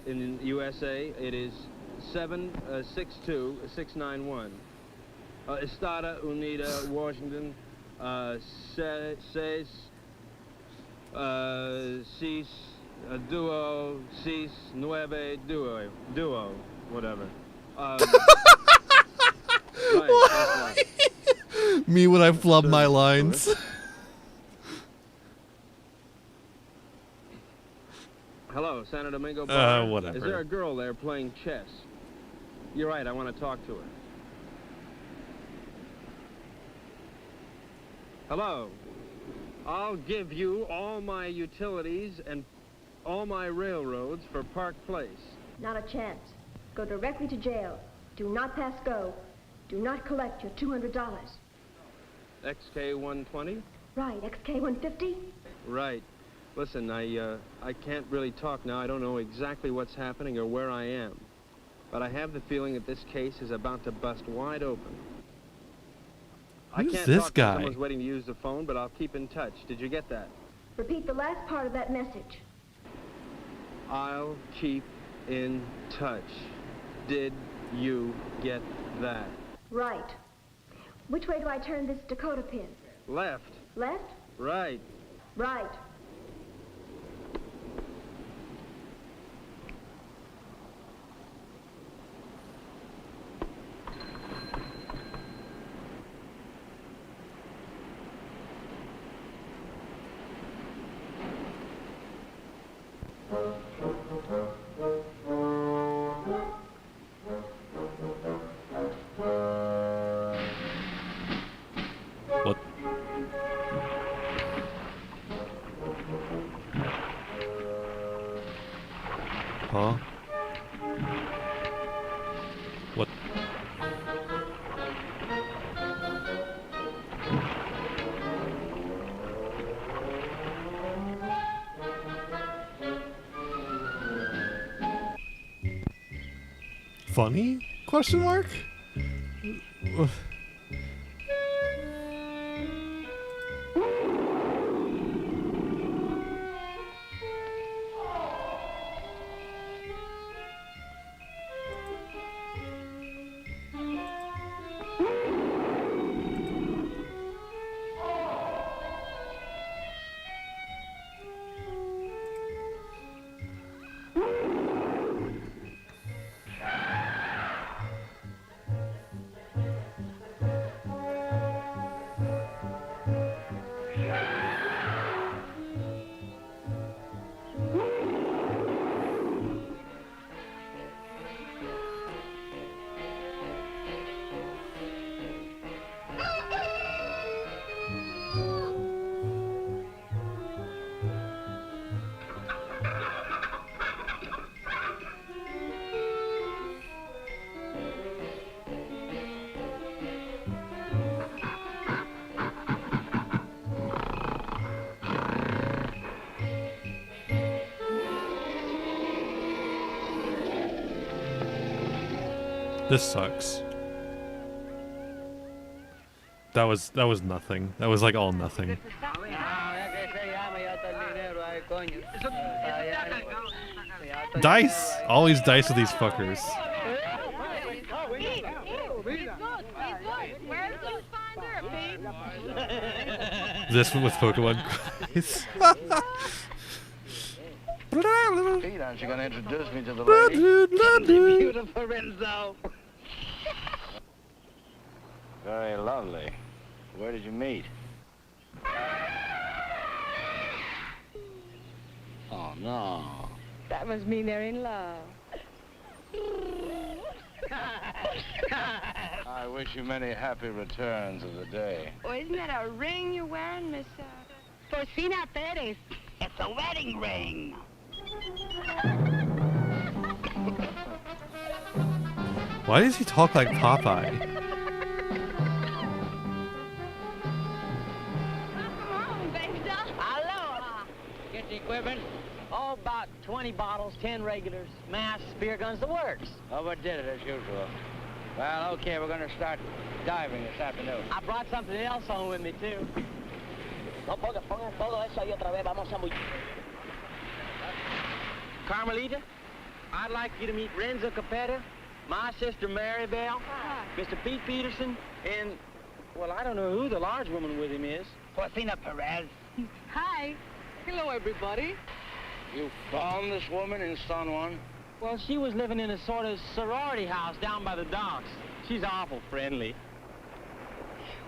in the USA? It is 762-691. Estada Unida, Washington, seis, duo, seis, nueve, duo, whatever. Right,
Me when I flub my lines.
Hello, Santo Domingo Bar.
Whatever.
Is there a girl there playing chess? You're right, I want to talk to her. Hello. I'll give you all my utilities and all my railroads for Park Place.
Not a chance. Go directly to jail. Do not pass go. Do not collect your $200.
XK120?
Right, XK150?
Right. Listen, I can't really talk now. I don't know exactly what's happening or where I am. But I have the feeling that this case is about to bust wide open. I
Who's
can't
this
talk
guy?
Someone's waiting to use the phone, but I'll keep in touch. Did you get that?
Repeat the last part of that message.
I'll keep in touch. Did you get that?
Right. Which way do I turn this Dakota pin?
Left.
Left?
Right.
Right.
What? Huh? What? Funny? Question mark? This sucks. That was nothing. That was like all nothing. Dice! Always dice with these fuckers. This one with Pokemon.
Pete, aren't you going to introduce me to the lady?
Beautiful Renzo.
Very lovely. Where did you meet? Oh, no.
That must mean they're in love.
I wish you many happy returns of the day.
Oh, isn't that a ring you're wearing, Miss Porcina Perez?
It's a wedding ring.
Why does he talk like Popeye?
Aloha. Get the equipment. Oh, about 20 bottles, 10 regulars, masks, spear guns, the works.
Overdid it as usual. Well, okay, we're going to start diving this afternoon.
I brought something else home with me, too.
No, pongan todo eso ahí otra vez. Vamos a muy...
Carmelita, I'd like you to meet Renzo Capetta, my sister Mary Bell, Mr. Pete Peterson, and, well, I don't know who the large woman with him is.
Porcina Perez.
Hi. Hello, everybody.
You found this woman in San Juan?
Well, she was living in a sort of sorority house down by the docks. She's awful friendly.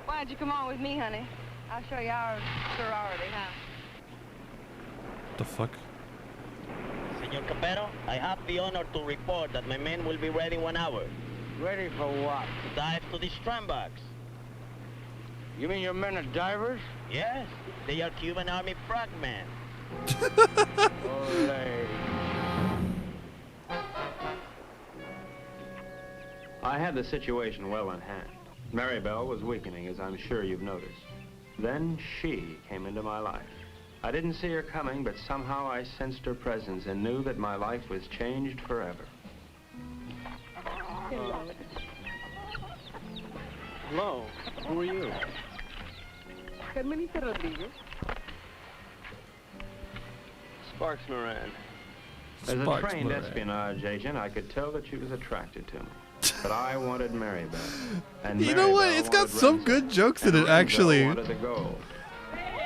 Why don't you come on with me, honey? I'll show you our sorority house.
The fuck?
Senor Capero, I have the honor to report that my men will be ready in 1 hour.
Ready for what?
To dive to the strandbox.
You mean your men are divers?
Yes, they are Cuban Army frogmen.
Olay.
I had the situation well in hand. Maribel was weakening, as I'm sure you've noticed. Then she came into my life. I didn't see her coming, but somehow I sensed her presence and knew that my life was changed forever.
Hello, who are you?
Carmelita Rodriguez.
Sparks Moran. As a trained espionage agent, I could tell that she was attracted to me. But I wanted Maribel. And
You know what? It's got some good jokes in it, actually.
Renzo wanted the gold.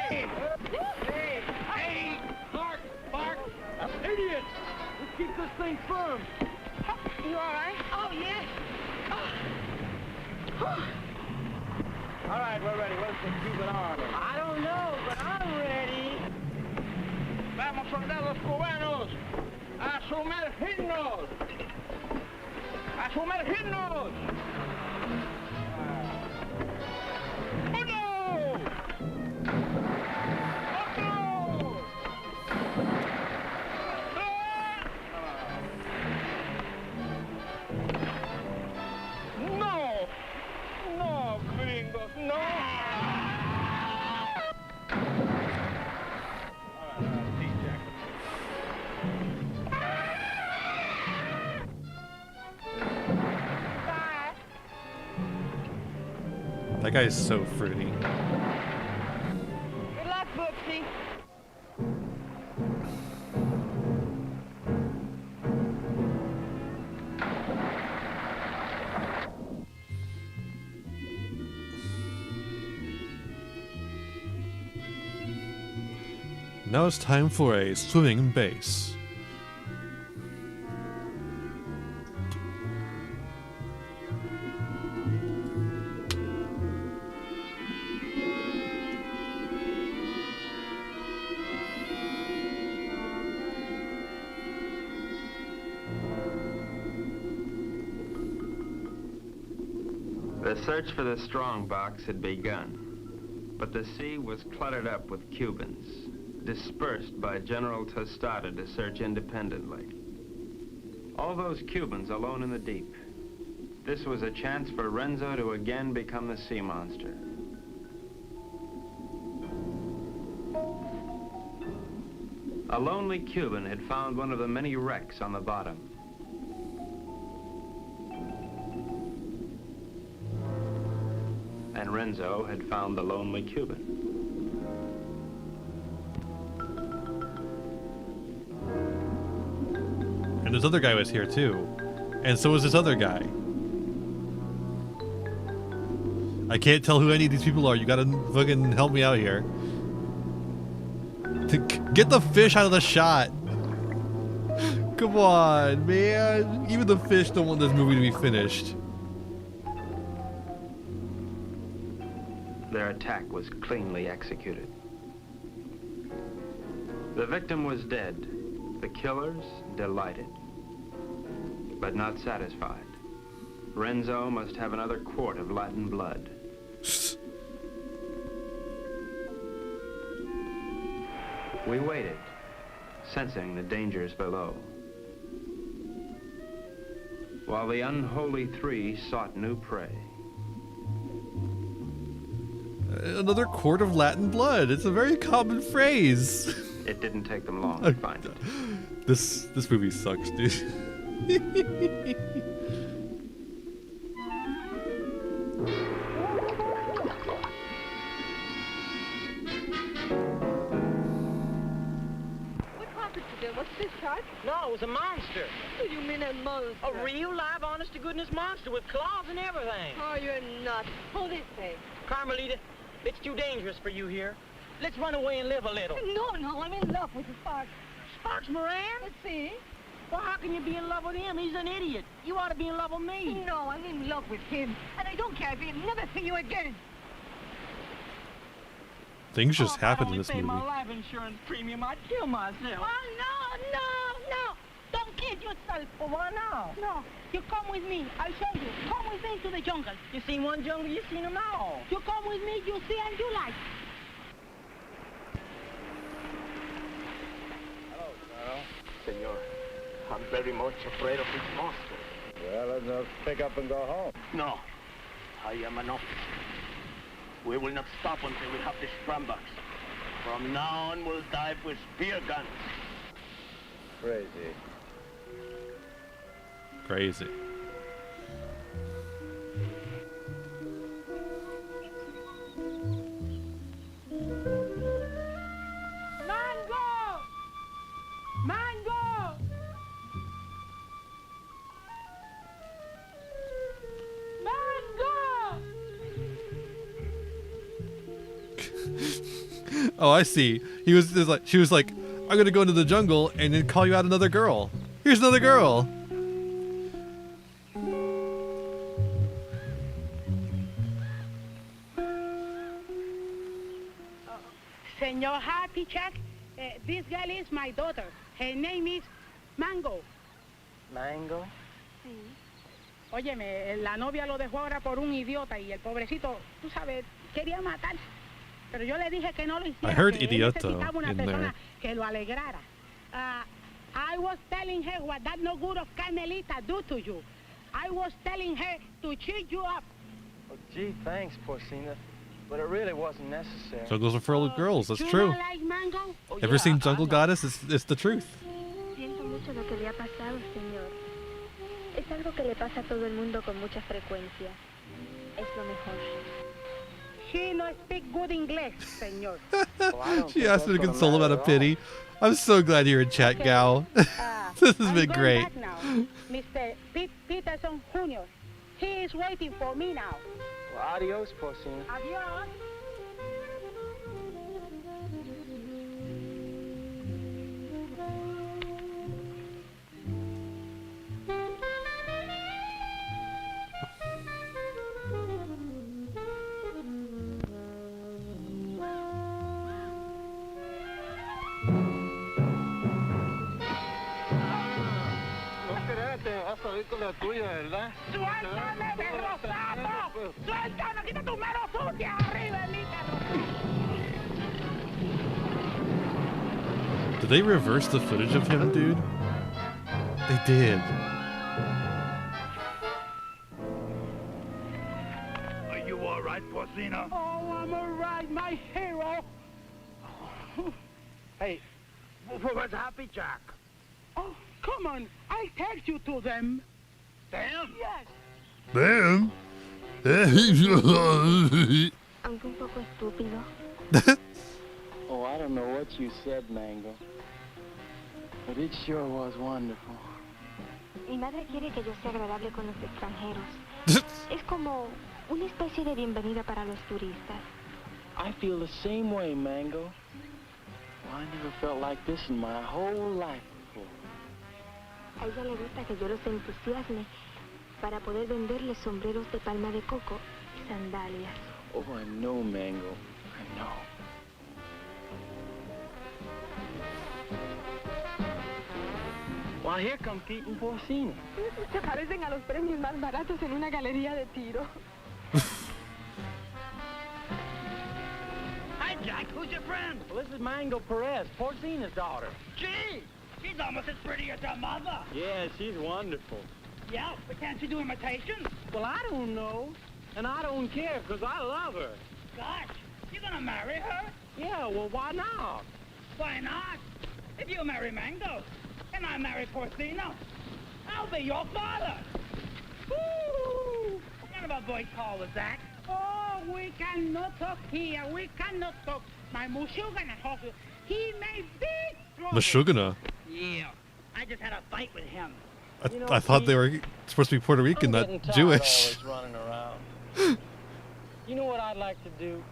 Hey, Mark, that's idiots. Let's keep this thing firm.
You all right? Oh, yes.
All right, we're ready. Where's the Cuban Army?
I don't know, but I'm ready.
Vamos, soldados cubanos, a sumergirnos. ¡A sumergirnos! ¡Uno! ¡Otro! ¡No! ¡No, gringos, no!
That guy is so fruity.
Good luck, Booksy.
Now it's time for a swimming base.
The search for the strongbox had begun, but the sea was cluttered up with Cubans, dispersed by General Tostada to search independently. All those Cubans alone in the deep. This was a chance for Renzo to again become the sea monster. A lonely Cuban had found one of the many wrecks on the bottom. Renzo had found the lonely Cuban.
And this other guy was here too. And so was this other guy. I can't tell who any of these people are. You gotta fucking help me out here. Get the fish out of the shot. Come on, man. Even the fish don't want this movie to be finished.
Their attack was cleanly executed. The victim was dead. The killers delighted, but not satisfied. Renzo must have another quart of Latin blood. We waited, sensing the dangers below, while the unholy three sought new prey.
Another quart of Latin blood. It's a very common phrase.
It didn't take them long to find it.
This movie sucks, dude.
What's this, Chuck?
No, it was a monster.
What do you mean a monster?
A real, live, honest-to-goodness monster with claws and everything.
Oh, you're nuts. Hold this way.
Carmelita, it's too dangerous for you here. Let's run away and live a little.
No, I'm in love with Sparks.
Sparks Moran?
Let's see.
Well, how can you be in love with him? He's an idiot. You ought to be in love with me.
No, I'm in love with him. And I don't care if he'll never see you again.
Things just happen in this
If I
movie.
only pay my life insurance premium, I'd kill myself.
Oh, no. Don't kid yourself.
Well, why now?
No, you come with me. I'll show you. Come with me to the jungle.
You seen one jungle, you seen them all.
You come with me, you see and you like.
Hello, Carl.
Senor, I'm very much afraid of this monster.
Well, let's not pick up and go home.
No, I am an officer. We will not stop until we have the Strombox. From now on, we'll dive with spear guns.
Crazy.
Crazy.
Mango!
Oh, I see. She was like, I'm gonna go into the jungle and then call you out another girl. Here's another girl.
Senor Happy Chuck, this girl is my daughter. Her name is Mango.
Mango?
Sí. Óyeme, la novia lo dejó ahora por un idiota y el pobrecito, tú sabes, quería matar. Pero yo le dije que no lo hiciera.
I heard
que él
idioto
necesitaba una
in
persona
there.
que lo alegrara. I was telling her what that no good of Carmelita do to you. I was telling her to cheer you up.
Oh, gee, thanks, Porcina. But it really wasn't necessary.
Jungles are full of girls. That's
You
true.
don't like Mango?
Oh,
Ever
yeah,
seen
I
Jungle
know.
Goddess? It's the truth.
Siento mucho lo que le ha pasado, señor. Es algo que le pasa a todo el mundo con mucha frecuencia. Es lo mejor.
She no speak good English, señor.
She asked her to console him out of pity. I'm so glad you're in chat, Gal. This has
I'm
been
going
great.
back now. Mr. Peterson Jr. He is waiting for me now.
Well, adios, Porcina.
Adios.
Vas a ir con la tuya, ¿verdad?
¡Suéltame, perro sapo! ¡Suéltame! ¡Quita tu mano sucia! ¡Arriba, Elita!
Did they reverse the footage of him, dude? They did.
Are you all right, Porcina?
Oh, I'm all right, my hero.
Hey, where's Happy Jack?
Oh, come on. I'll take you to them.
Damn.
Yes.
Damn.
aunque un poco estúpido.
Oh, I don't know what you said, Mango. But it sure was wonderful.
Mi madre quiere que yo sea agradable con los extranjeros. Es como una especie de bienvenida para los turistas.
I feel the same way, Mango. I never felt like this in my whole life before.
A ella le gusta que yo los entusiasme para poder venderles sombreros de palma de coco y sandalias.
Oh, I know, Mango. I know. Well, here come Pete and Porcina.
Se parecen a los premios más baratos en una galería de tiro.
Hi, Jack. Who's your friend? Well, this is Mango Perez, Porcina's daughter.
Gee, she's almost as pretty as her mother.
Yeah, she's wonderful.
Yeah, but can't you do imitations?
Well, I don't know. And I don't care, because I love her.
Gosh, you're gonna marry her?
Yeah, well, why not?
Why not? If you marry Mango, and I marry Porcino, I'll be your father. Woo! What kind of a voice call was that? Oh, we cannot talk here. We cannot talk. My Mushugana talks. He may be strong.
Mashugana?
Yeah, I just had a fight with him.
I thought they were supposed to be Puerto Rican, not Jewish.
Always running around. You know what I'd like to do?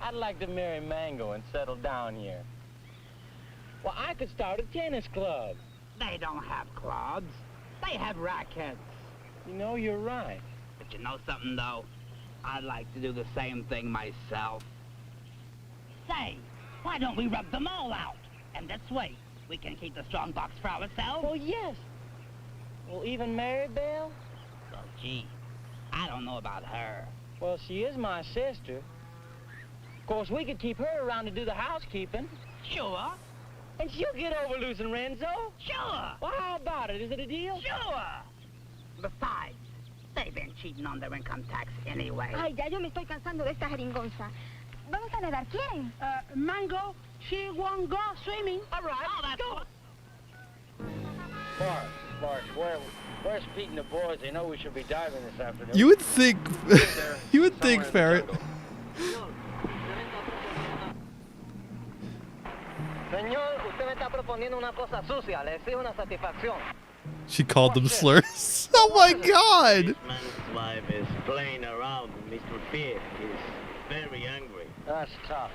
I'd like to marry Mango and settle down here. Well, I could start a tennis club.
They don't have clubs. They have rackets.
You know, you're right.
But you know something, though? I'd like to do the same thing myself. Say, why don't we rub them all out? And this way, we can keep the strong box for ourselves.
Well, yes. Well, even Maribel?
Oh, gee, I don't know about her.
Well, she is my sister. Of course, we could keep her around to do the housekeeping.
Sure.
And she'll get over losing Renzo.
Sure.
Well, how about it? Is it a deal?
Sure. Besides, they've been cheating on their income tax anyway.
Ay, ya yo me estoy cansando de esta jeringonza. Vamos a nadar, ¿quieren?
Mango, she won't go swimming. All right, let's go.
Mark, where's Pete and the boys? They know we should be diving this afternoon.
You would think, Ferret.
Señor, usted me está proponiendo una cosa sucia. Le exijo una satisfacción.
She called them slurs. Oh my god!
This man's wife is playing around with Mr. Pete. He's very angry.
That's tough.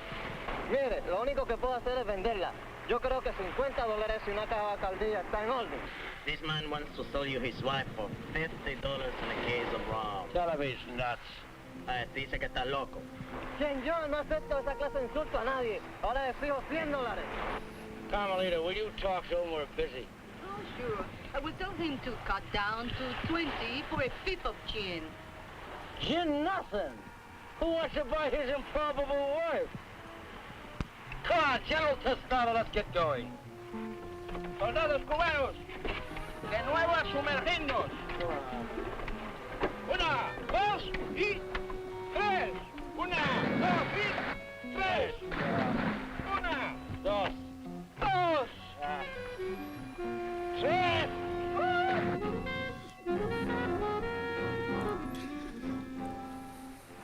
Mire, lo único que puedo hacer es venderla. Yo creo que $50 y una caja de bacardía está en orden.
This man wants to sell you his wife for $50 and a case of rum.
Tell him he's nuts.
Dice que está loco.
Quien yo no acepto esa clase de insulto a nadie. Ahora le exijo $100.
Carmelita, will you talk to him? We're busy.
Oh, sure. I will tell him to cut down to 20 for a fifth of gin.
Gin nothing. Who wants to buy his improbable wife? Come on, General Tostado, let's get going. Soldados cubanos, de nuevo a sumergirnos. Una, dos y tres. Una, dos y tres. Una, dos, dos, tres.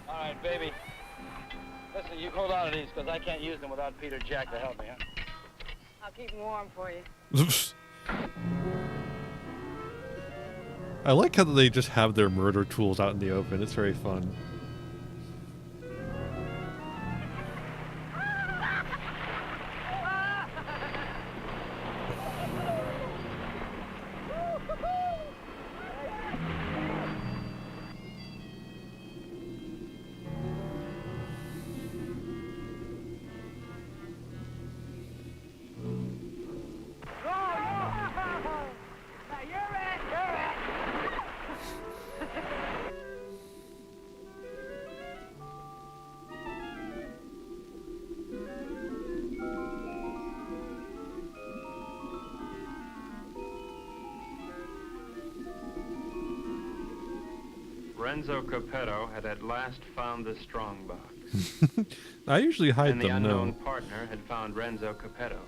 All right, baby. Listen, you hold on to these, because I can't use them without Peter Jack to help me, huh?
I'll keep them warm for you.
I like how they just have their murder tools out in the open. It's very fun.
Renzo Capetto had at last found the strongbox.
I usually hide
and the
them,
unknown
no.
partner had found Renzo Capetto.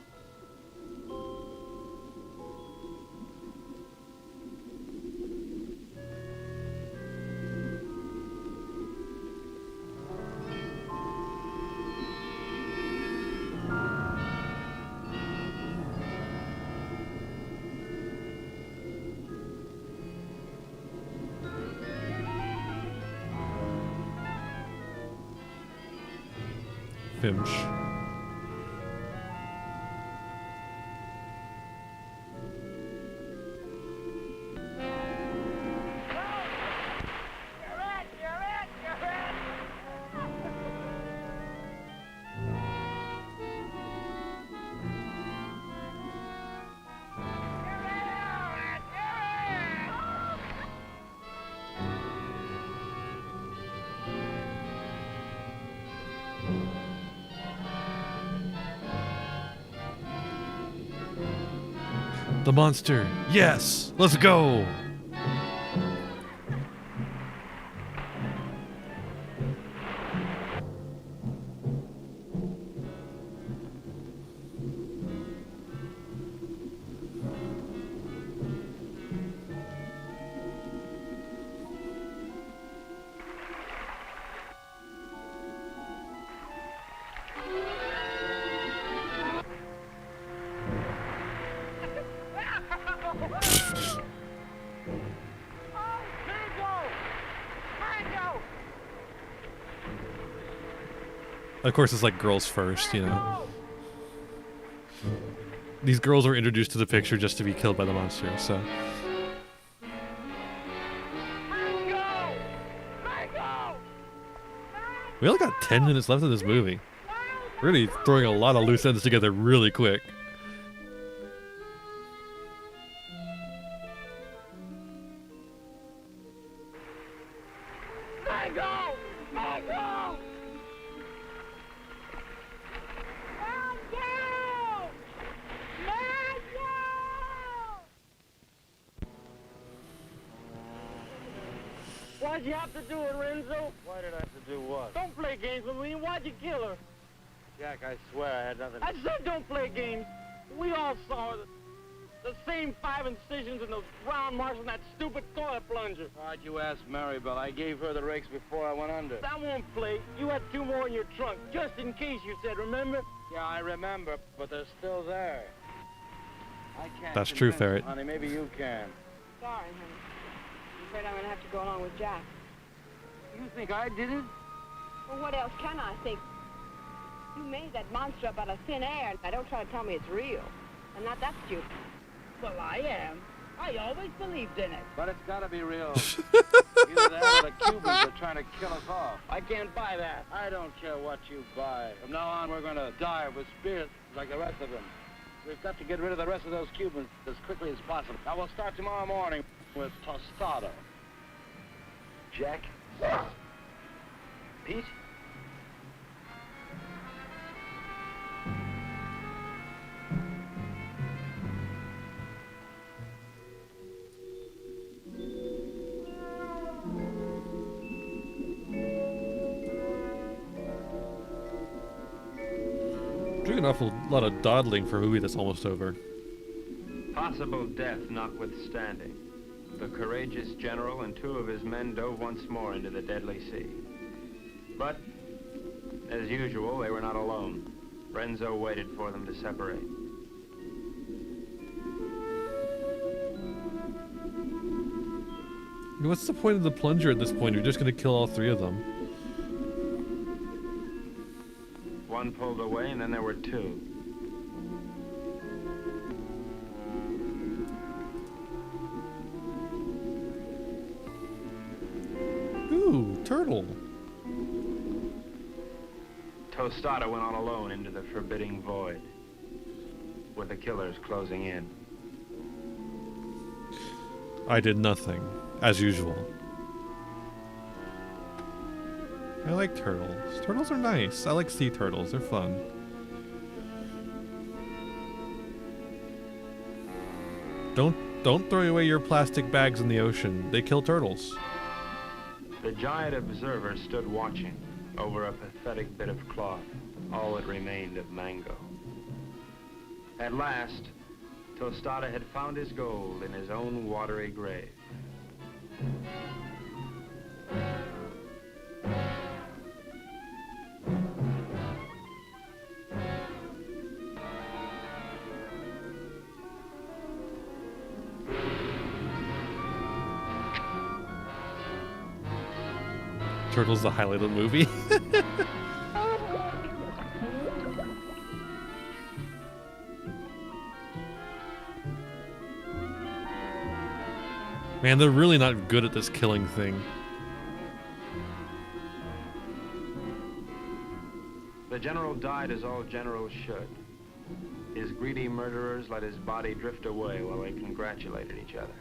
Finch. The monster. Yes, let's go. Of course, it's like girls first, you know. These girls were introduced to the picture just to be killed by the monster, so. We only got 10 minutes left of this movie. Really throwing a lot of loose ends together really quick.
Why'd you have to do it, Renzo?
Why did I have to do what?
Don't play games with me. Why'd you kill her?
Jack, I swear I had nothing.
I said don't play games. We all saw the same 5 incisions in those brown marks on that stupid toilet plunger.
Why'd you ask Maribel? I gave her the rakes before I went under.
That won't play. You had 2 more in your trunk, just in case, you said, remember?
Yeah, I remember, but they're still there. I can't.
That's true, Ferret.
Honey, maybe you can.
Sorry, honey. I'm afraid I'm going to have to go along with Jack.
You think I did it?
Well, what else can I think? You made that monster up out of thin air. Now, don't try to tell me it's real. I'm not that stupid.
Well, I am. I always believed in it.
But it's gotta be real. Either that or the Cubans are trying to kill us off.
I can't buy that.
I don't care what you buy. From now on, we're gonna die with spirits like the rest of them. We've got to get rid of the rest of those Cubans as quickly as possible. Now, we'll start tomorrow morning with tostada.
Jack? Pete?
Doing an awful lot of dawdling for a movie that's almost over.
Possible death notwithstanding, the courageous general and 2 of his men dove once more into the deadly sea. But, as usual, they were not alone. Renzo waited for them to separate.
What's the point of the plunger at this point? You're just going to kill all 3 of them.
One pulled away, and then there were 2.
Ooh, turtle.
Tostada went on alone into the forbidding void, with the killers closing in.
I did nothing, as usual. I like turtles. Turtles are nice. I like sea turtles. They're fun. Don't throw away your plastic bags in the ocean. They kill turtles.
The giant observer stood watching over a pathetic bit of cloth, all that remained of Mango. At last, Tostada had found his gold in his own watery grave.
Turtles the highlight of the movie. Man, they're really not good at this killing thing.
The general died as all generals should. His greedy murderers let his body drift away while they congratulated each other.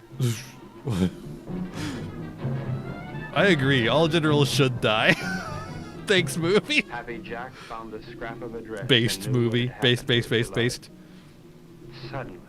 I agree. All generals should die. Thanks, movie.
Happy Jack found the scrap of a dress.
Based
and knew
movie.
what had happened to his
Based.
beloved. Suddenly.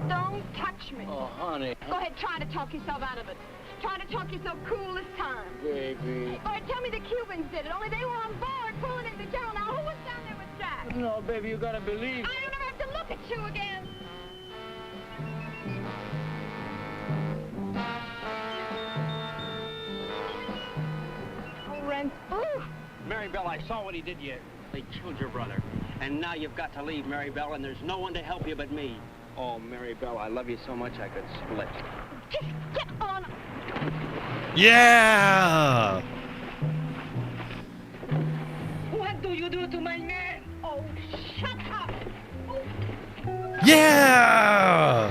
Don't touch me.
Oh, honey.
Go ahead, try to talk yourself out of it. Try to talk yourself cool this time.
Baby.
All right, tell me the Cubans did it, only they were on board pulling in the general. Now, who was down there with Jack?
No, baby, you gotta believe.
I don't ever have to look at you again. Oh, Rent. Ooh.
Mary Bell, I saw what he did to you. They killed your brother. And now you've got to leave, Mary Bell, and there's no one to help you but me.
Oh, Mary Bell, I love you so much I could split.
Just get on.
Yeah!
What do you do to my man? Oh, shut up.
Yeah!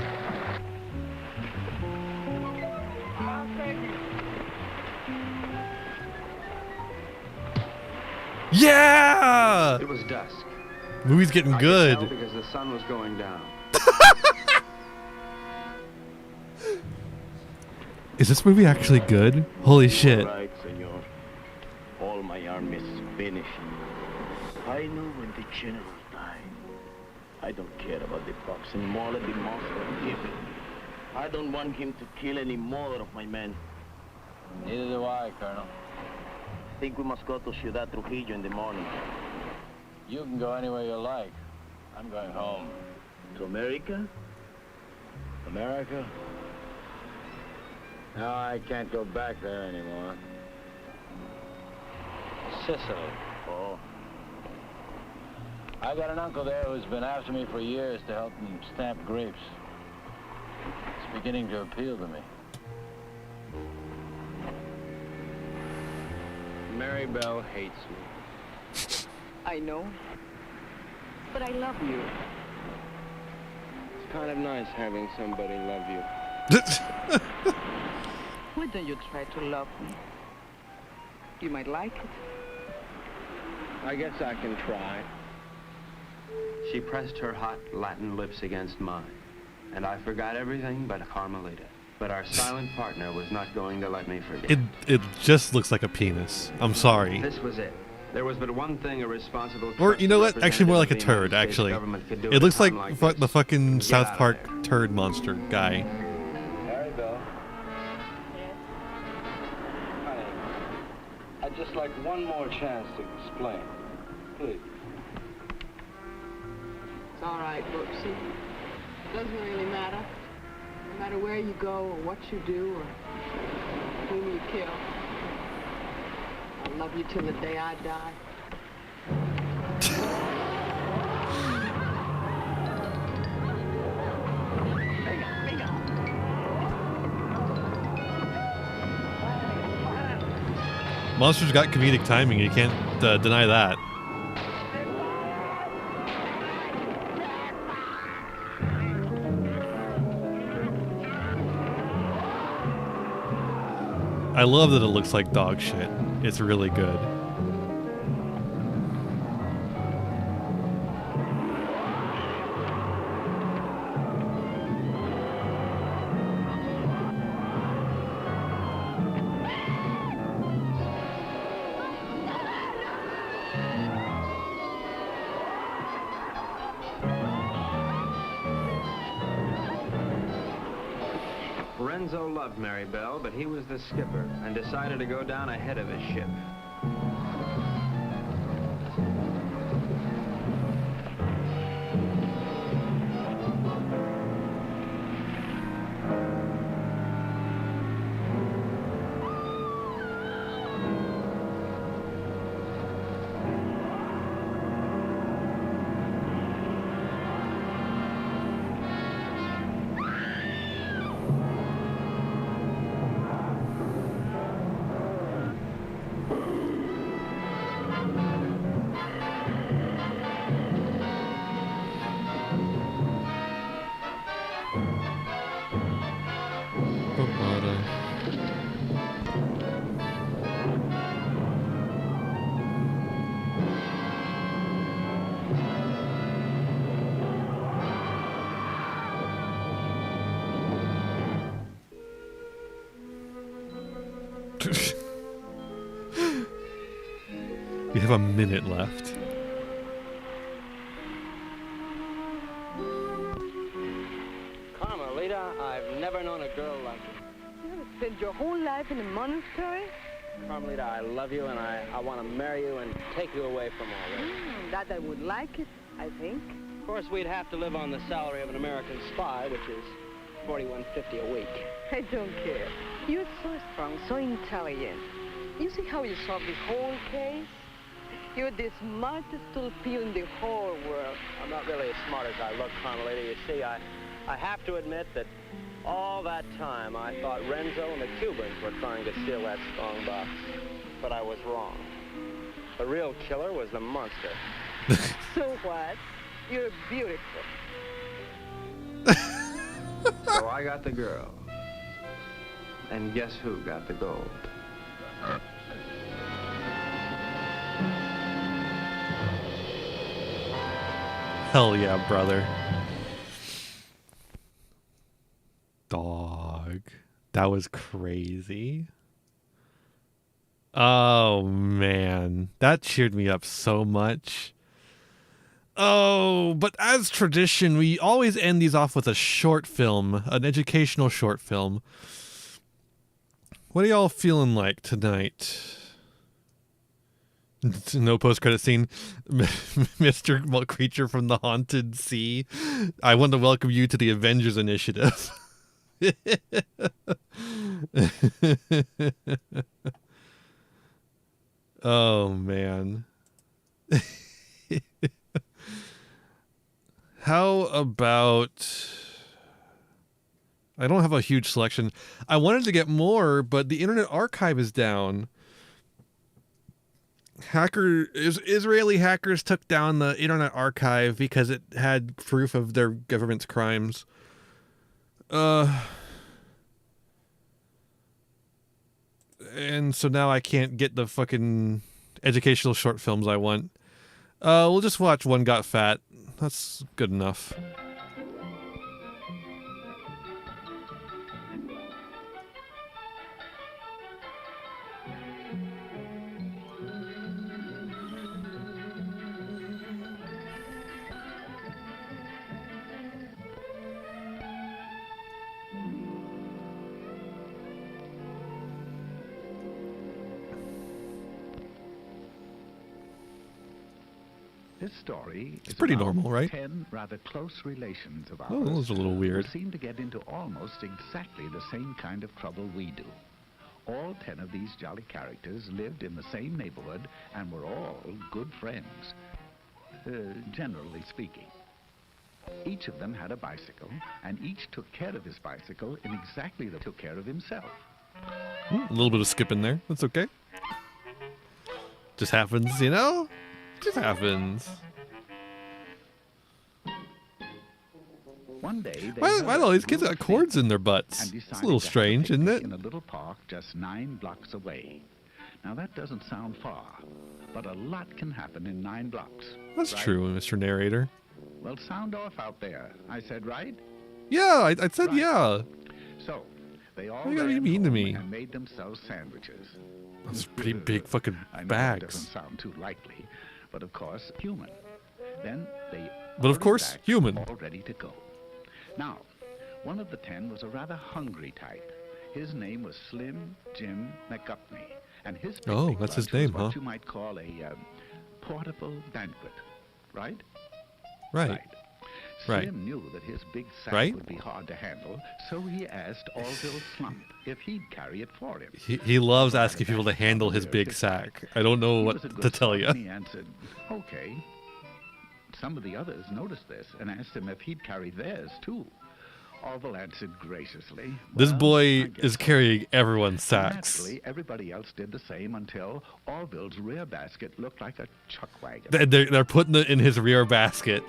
Yeah!
It was dusk.
Movie's getting
I
good.
could tell because the sun was going down.
Is this movie actually good? Holy shit.
All right, senor. All my army is finished. I know when the general died. I don't care about the box anymore. Let the monster give it. I don't want him to kill any more of my men.
Neither do I, Colonel.
I think we must go to Ciudad Trujillo in the morning.
You can go anywhere you like. I'm going home.
To America?
America? No, I can't go back there anymore. Sicily.
Oh.
I got an uncle there who's been after me for years to help him stamp grapes. It's beginning to appeal to me.
Mary Bell hates me.
I know. But I love you.
It's kind of nice having somebody love you.
Why don't you try to love me? You might like it.
I guess I can try. She pressed her hot Latin lips against mine, and I forgot everything but Carmelita. But our silent partner was not going to let me forget.
It just looks like a penis. I'm sorry.
This was it. There was but one thing a responsible...
Or, you know what? Actually, more like a turd, actually. It looks like the fucking South Park turd monster guy.
Mary Bell.
Yes?
Honey, I'd just like one more chance to explain. Please.
It's all right, Brooksy. Doesn't really matter. No matter where you go or what you do or whom you kill. I'll love you till the day I die.
Monster's got comedic timing. You can't deny that. I love that it looks like dog shit. It's really good.
Renzo loved Mary Bell, but he was the skipper and decided to go down ahead of his ship.
We have a minute left.
Carmelita, I've never known a girl like you.
You ever spent your whole life in a monastery?
Carmelita, I love you, and I want to marry you and take you away from all this.
That I would like it, I think.
Of course, we'd have to live on the salary of an American spy, which is $41.50 a week.
I don't care. You're so strong, so intelligent. You see how you solved this whole case? You're the smartest torpedo in the whole world.
I'm not really as smart as I look, Carmelita. You see, I have to admit that all that time I thought Renzo and the Cubans were trying to steal that strong box. But I was wrong. The real killer was the monster.
So what? You're beautiful.
So I got the girl. And guess who got the gold?
Hell yeah, brother. Dog. That was crazy. Oh, man. That cheered me up so much. Oh, but as tradition, we always end these off with a short film, an educational short film. What are y'all feeling like tonight? No post-credit scene. Mr. Creature from the Haunted Sea. I want to welcome you to the Avengers Initiative. Oh, man. How about... I don't have a huge selection. I wanted to get more, but the Internet Archive is down. Israeli hackers took down the Internet Archive because it had proof of their government's crimes. And so now I can't get the fucking educational short films I want. We'll just watch One Got Fat. That's good enough.
This story is
pretty
about
normal, right?
10 rather close relations of ours.
Oh, that was a little weird.
Who seem to get into almost exactly the same kind of trouble we do. All 10 of these jolly characters lived in the same neighborhood and were all good friends, generally speaking. Each of them had a bicycle, and each took care of his bicycle in exactly the took care of himself.
A little bit of skip in there. That's okay. Just happens, you know? Just happens.
One day,
why do all these kids got cords in their butts? It's a little strange, isn't it?
In a little park just 9 blocks away. Now that doesn't sound far, but a lot can happen in 9 blocks.
That's
right?
true, Mr. Narrator.
Well, sound off out there. I said right?
Yeah, I said right. Yeah.
So they all
ran home to me
and made themselves sandwiches.
That's pretty big fucking
I know
bags.
That doesn't sound too likely, but of course human. Then they.
But of course human.
All ready to go. Now, one of the 10 was a rather hungry type. His name was Slim Jim McGupney, and his
picnic
that's
his name,
was what you might call a portable banquet, right?
Right.
Slim knew that his big sack
Right?
would be hard to handle, so he asked Orville Slump if he'd carry it for him.
He loves asking people to handle his big sack. I don't know what to tell you.
He answered, okay. Some of the others noticed this and asked him if he'd carry theirs, too. Orville answered graciously.
This boy is carrying everyone's sacks.
Naturally, everybody else did the same until Orville's rear basket looked like a chuck wagon.
They're putting it in his rear basket.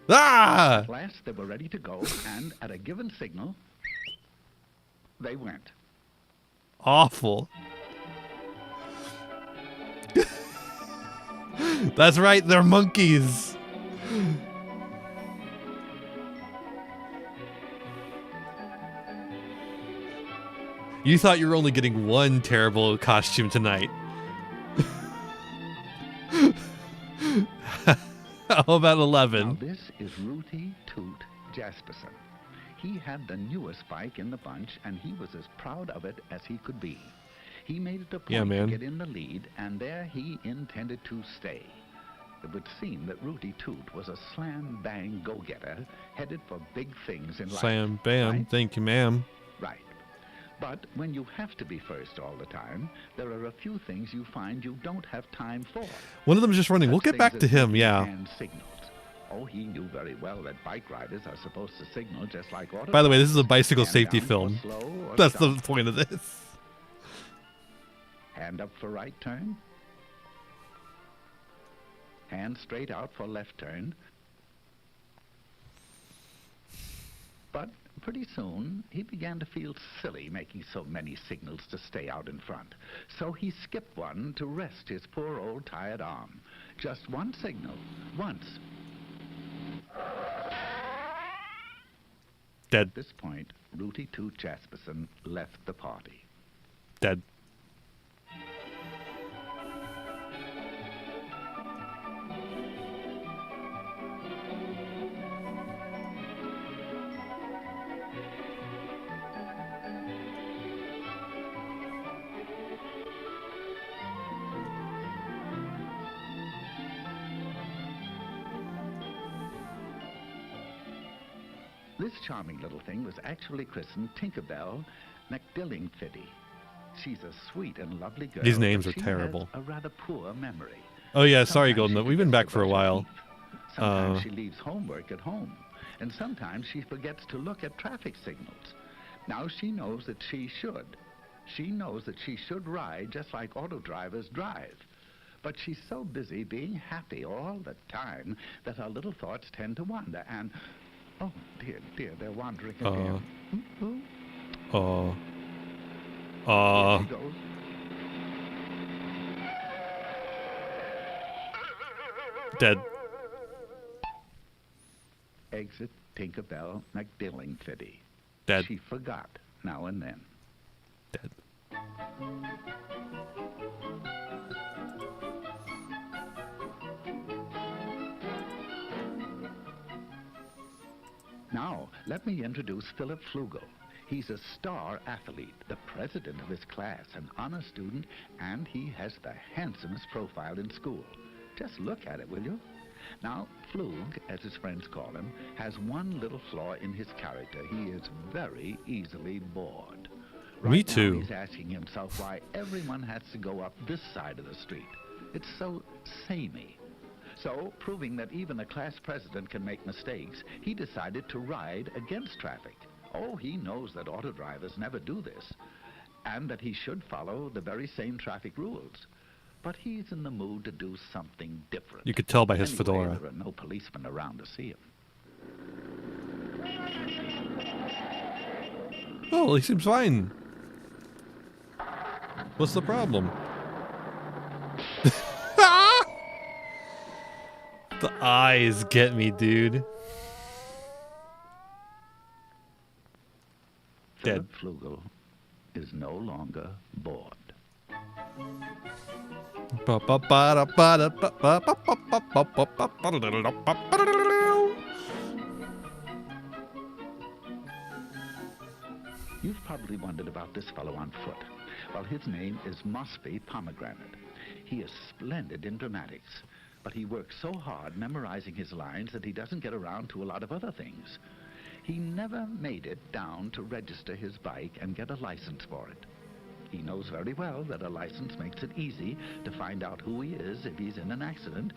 Ah!
At last, they were ready to go, and at a given signal, they went.
Awful. That's right, they're monkeys. You thought you were only getting one terrible costume tonight. How about 11?
Now this is Rooty Toot Jasperson. He had the newest bike in the bunch, and he was as proud of it as he could be. He made it a point to get in the lead, and there he intended to stay. It would seem that Rooty Toot was a slam-bang go-getter, headed for big things in life.
Slam, bam,
right?
thank you, ma'am.
Right. But when you have to be first all the time, there are a few things you find you don't have time for.
One of them is just running. We'll get back to him, yeah.
And signals. Oh, he knew very well that bike riders are supposed to signal just like auto.
By the way, this is a bicycle safety film. That's the point of this.
Hand up for right turn. Hand straight out for left turn. But pretty soon, he began to feel silly making so many signals to stay out in front. So he skipped one to rest his poor old tired arm. Just one signal, once.
Dead.
At this point, Rooty Toot Jasperson left the party.
Dead.
This charming little thing was actually christened Tinkerbell McDillingfitty. She's a sweet and lovely girl.
These names are
she
terrible.
Has a rather poor memory.
Oh yeah, sorry,
Sometimes
Golden.
she
We've been
forgets
back for a
to brush her
while.
teeth. Sometimes she leaves homework at home. And sometimes she forgets to look at traffic signals. Now she knows that she should. She knows that she should ride just like auto drivers drive. But she's so busy being happy all the time that her little thoughts tend to wander. And, oh, dear, dear, they're wandering again. Here she goes.
Dead.
Exit Tinkerbell McDillingfitty.
Dead.
She forgot now and then.
Dead.
Now, let me introduce Philip Flugel. He's a star athlete, the president of his class, an honor student, and he has the handsomest profile in school. Just look at it, will you? Now, Flug, as his friends call him, has one little flaw in his character. He is very easily bored.
Me too.
Now he's asking himself why everyone has to go up this side of the street. It's so samey. So, proving that even a class president can make mistakes, he decided to ride against traffic. Oh, he knows that auto drivers never do this, and that he should follow the very same traffic rules. But he's in the mood to do something different.
You could tell by his
Anyway,
fedora.
there are no policemen around to see him.
Oh, he seems fine. What's the problem? The eyes get me, dude. Dead.
Philip Flugel is no longer bored. You've probably wondered about this fellow on foot. Well, his name is Mosby Pomegranate. He is splendid in dramatics, but he works so hard memorizing his lines that he doesn't get around to a lot of other things. He never made it down to register his bike and get a license for it. He knows very well that a license makes it easy to find out who he is if he's in an accident,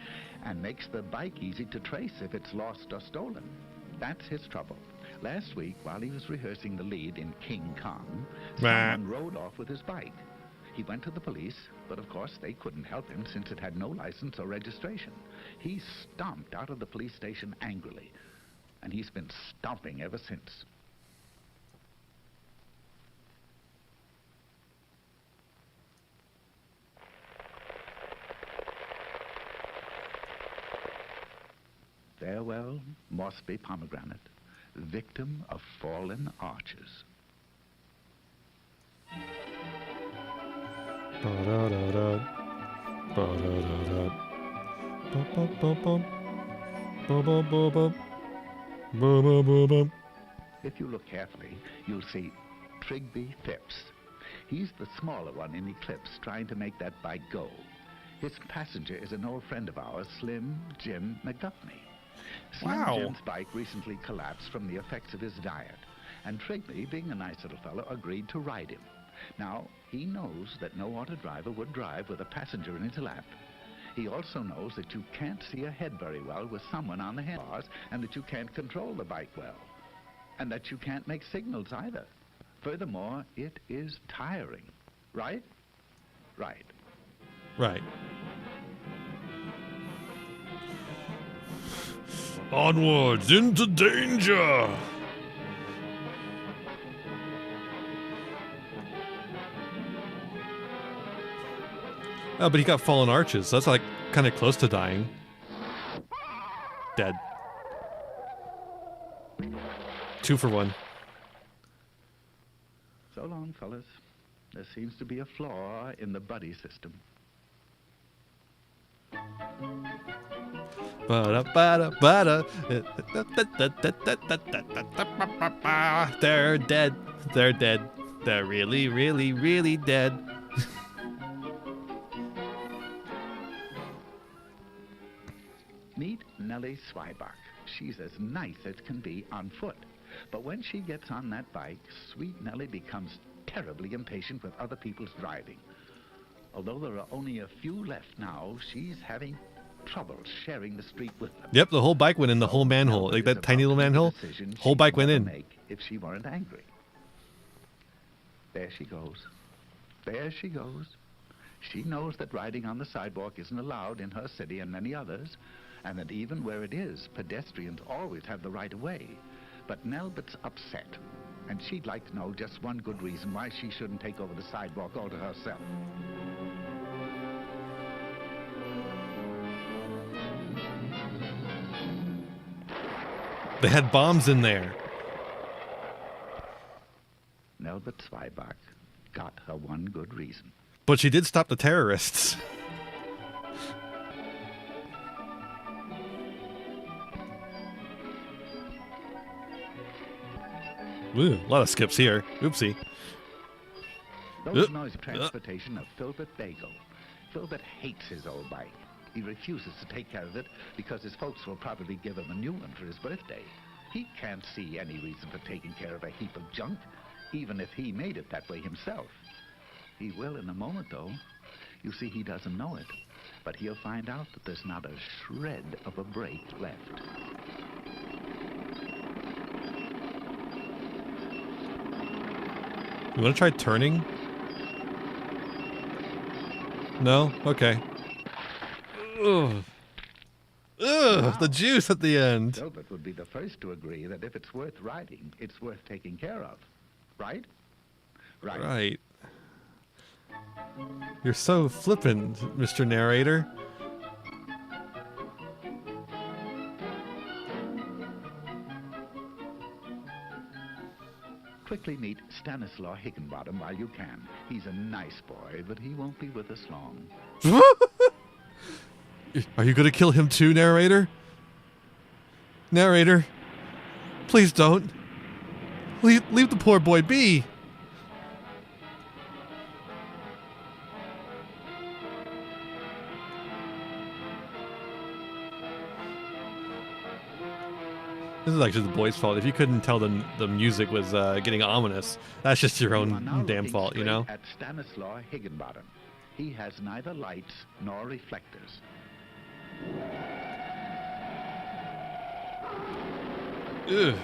and makes the bike easy to trace if it's lost or stolen. That's his trouble. Last week, while he was rehearsing the lead in King Kong, someone rode off with his bike. He went to the police, but of course they couldn't help him since it had no license or registration. He stomped out of the police station angrily, and he's been stomping ever since. Farewell, Mosby Pomegranate, victim of fallen arches.
Ba-da-da-da. Ba-da-da-da. Ba-ba-ba-bum. Ba-ba-ba-bum. Ba-ba-ba-bum.
If you look carefully, you'll see Trigby Phipps. He's the smaller one in Eclipse, trying to make that bike go. His passenger is an old friend of ours, Slim Jim McGuffney. Slim
Wow.
Jim's bike recently collapsed from the effects of his diet, and Trigby, being a nice little fellow, agreed to ride him. Now, he knows that no auto driver would drive with a passenger in his lap. He also knows that you can't see ahead very well with someone on the handlebars, and that you can't control the bike well, and that you can't make signals either. Furthermore, it is tiring. Right? Right.
Right. Onwards into danger! Oh, but he got fallen arches, so that's like kind of close to dying. Dead. 2 for 1.
So long, fellas. There seems to be a flaw in the buddy system.
Ba-da-ba-da-ba-da. They're dead. They're dead. They're really, really, really dead.
Meet Nellie Zweiback. She's as nice as can be on foot. But when she gets on that bike, sweet Nellie becomes terribly impatient with other people's driving. Although there are only a few left now, she's having trouble sharing the street with them.
Yep, the whole bike went in the whole manhole. Like that tiny little manhole. Whole bike went in.
Make if she weren't angry. There she goes. There she goes. She knows that riding on the sidewalk isn't allowed in her city and many others, and that even where it is, pedestrians always have the right of way. But Nelbert's upset, and she'd like to know just one good reason why she shouldn't take over the sidewalk all to herself.
They had bombs in there.
Nelbert Zweiback got her one good reason.
But she did stop the terrorists. Ooh, a lot of skips here. Oopsie.
Those noise transportation of Philbert Bagel. Philbert hates his old bike. He refuses to take care of it because his folks will probably give him a new one for his birthday. He can't see any reason for taking care of a heap of junk, even if he made it that way himself. He will in a moment, though. You see, he doesn't know it, but he'll find out that there's not a shred of a brake left.
You want to try turning? No? Okay. Ugh. Ugh, the juice at the end.
Gilbert would be the first to agree that if it's worth riding, it's worth taking care of. Right? Right.
Right. You're so flippant, Mr. Narrator.
Quickly meet Stanislaw Higginbottom while you can. He's a nice boy, but he won't be with us long.
Are you gonna kill him too, Narrator? Narrator, please don't. Leave the poor boy be. This is actually the boy's fault. If you couldn't tell the music was getting ominous, that's just your own damn fault, you know?
At Stanislaw Higginbottom. He has neither lights nor reflectors.
Ugh.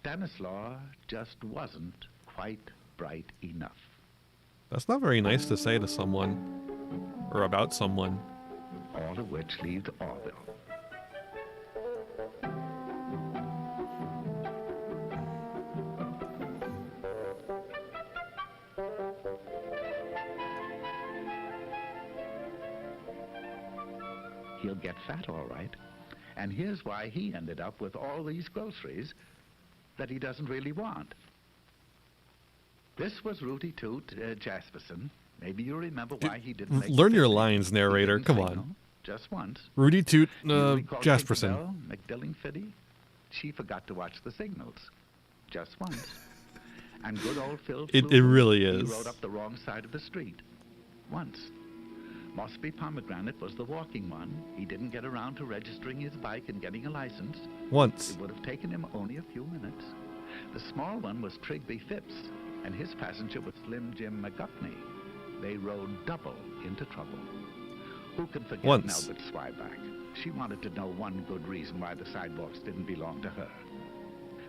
Stanislaw just wasn't quite bright enough.
That's not very nice to say to someone. Or about someone.
All of which leaves Orville. He'll get fat, all right. And here's why he ended up with all these groceries that he doesn't really want. This was Rooty Toot Jasperson. Maybe you remember why he didn't make
Learn
the
your
picnic.
lines, narrator.
He didn't
Come
signal,
on.
Just once.
Rudy Toot
You recall
Jasperson.
Tinkerbell, McDilling-Fiddy? She forgot to watch the signals. Just once. And good old Phil
It
Fluke,
really
He
is.
rode up the wrong side of the street. Once. Mossby Pomegranate was the walking one. He didn't get around to registering his bike and getting a license.
Once.
It would have taken him only a few minutes. The small one was Trigby Phipps, and his passenger was Slim Jim McGuffney. They rode double into trouble. Who can forget
Once.
Nelbert Swyback? She wanted to know one good reason why the sidewalks didn't belong to her.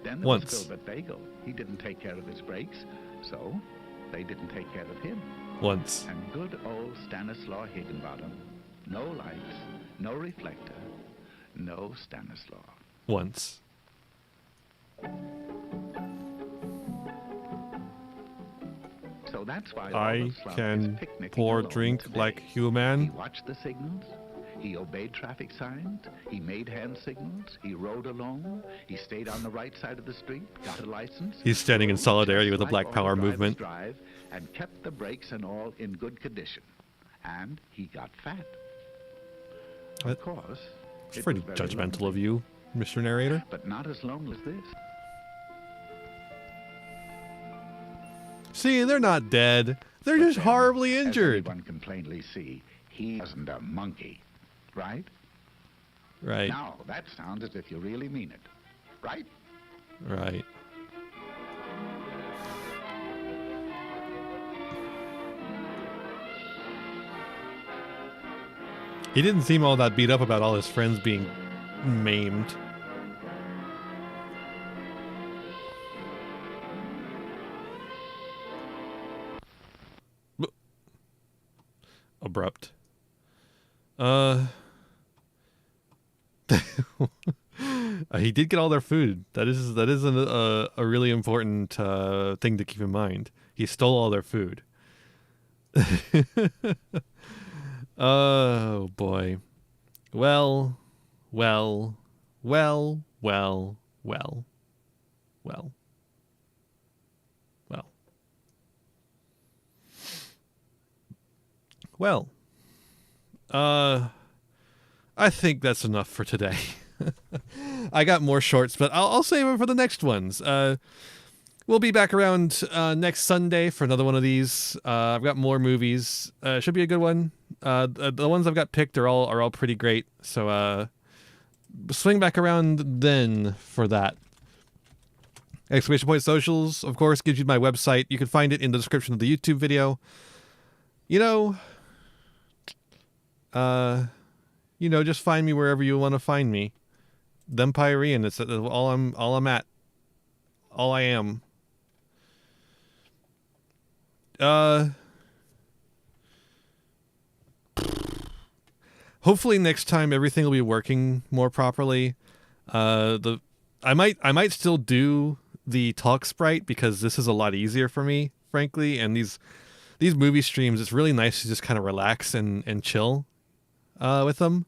Then there
Once.
was Filbert Bagel. He didn't take care of his brakes, so they didn't take care of him.
Once.
And good old Stanislaw Higginbottom. No lights, no reflector, no Stanislaw.
Once.
So that's why
I
Oliver Slump
can
is picnicking
pour
alone
drink
today.
like
He
human.
watched the signals. He obeyed traffic signs. He made hand signals. He rode alone. He stayed on the right side of the street, got a license.
He's standing in
rode
solidarity
just
with the
like
Black
all
Power
drivers
movement.
Drive, and kept the brakes and all in good condition. And he got fat. Of course.
It's
it
pretty
was very
judgmental
lonely.
of you, Mr. Narrator.
But not as lonely as this.
See, they're not dead. They're just horribly
As
injured.
everyone can plainly see, he wasn't a monkey, right?
Right.
Now, that sounds as if you really mean it, right?
Right. He didn't seem all that beat up about all his friends being maimed. Abrupt. He did get all their food. That is a really important thing to keep in mind. He stole all their food. Oh boy. Well. I think that's enough for today. I got more shorts, but I'll save them for the next ones. We'll be back around next Sunday for another one of these. I've got more movies. Should be a good one. The ones I've got picked are all pretty great. So swing back around then for that. Exclamation Point Socials, of course, gives you my website. You can find it in the description of the YouTube video. Just find me wherever you want to find me. Thempire, it's all I'm at. All I am. Hopefully next time everything will be working more properly. I might still do the talk sprite because this is a lot easier for me, frankly. And these movie streams, it's really nice to just kind of relax and chill with them.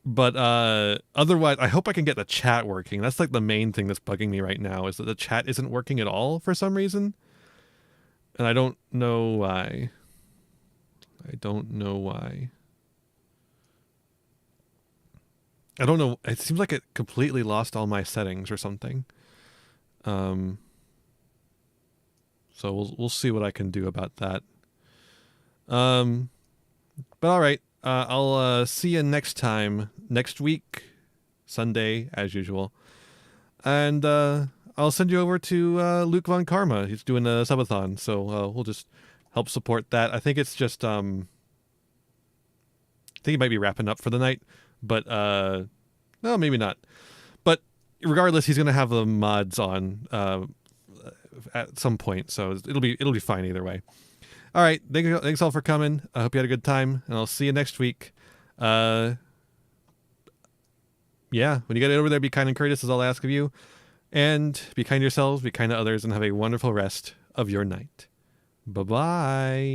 But otherwise, I hope I can get the chat working. That's like the main thing that's bugging me right now, is that the chat isn't working at all for some reason. And I don't know why. I don't know. It seems like it completely lost all my settings or something. So we'll see what I can do about that. But all right. I'll see you next time, next week, Sunday, as usual. And I'll send you over to Luke Von Karma. He's doing a subathon, so we'll just help support that. I think it's just, I think he might be wrapping up for the night, but no, maybe not. But regardless, he's going to have the mods on at some point, so it'll be fine either way. All right, thanks all for coming. I hope you had a good time, and I'll see you next week. Yeah, when you get over there, be kind and courteous is all I ask of you. And be kind to yourselves, be kind to others, and have a wonderful rest of your night. Bye-bye.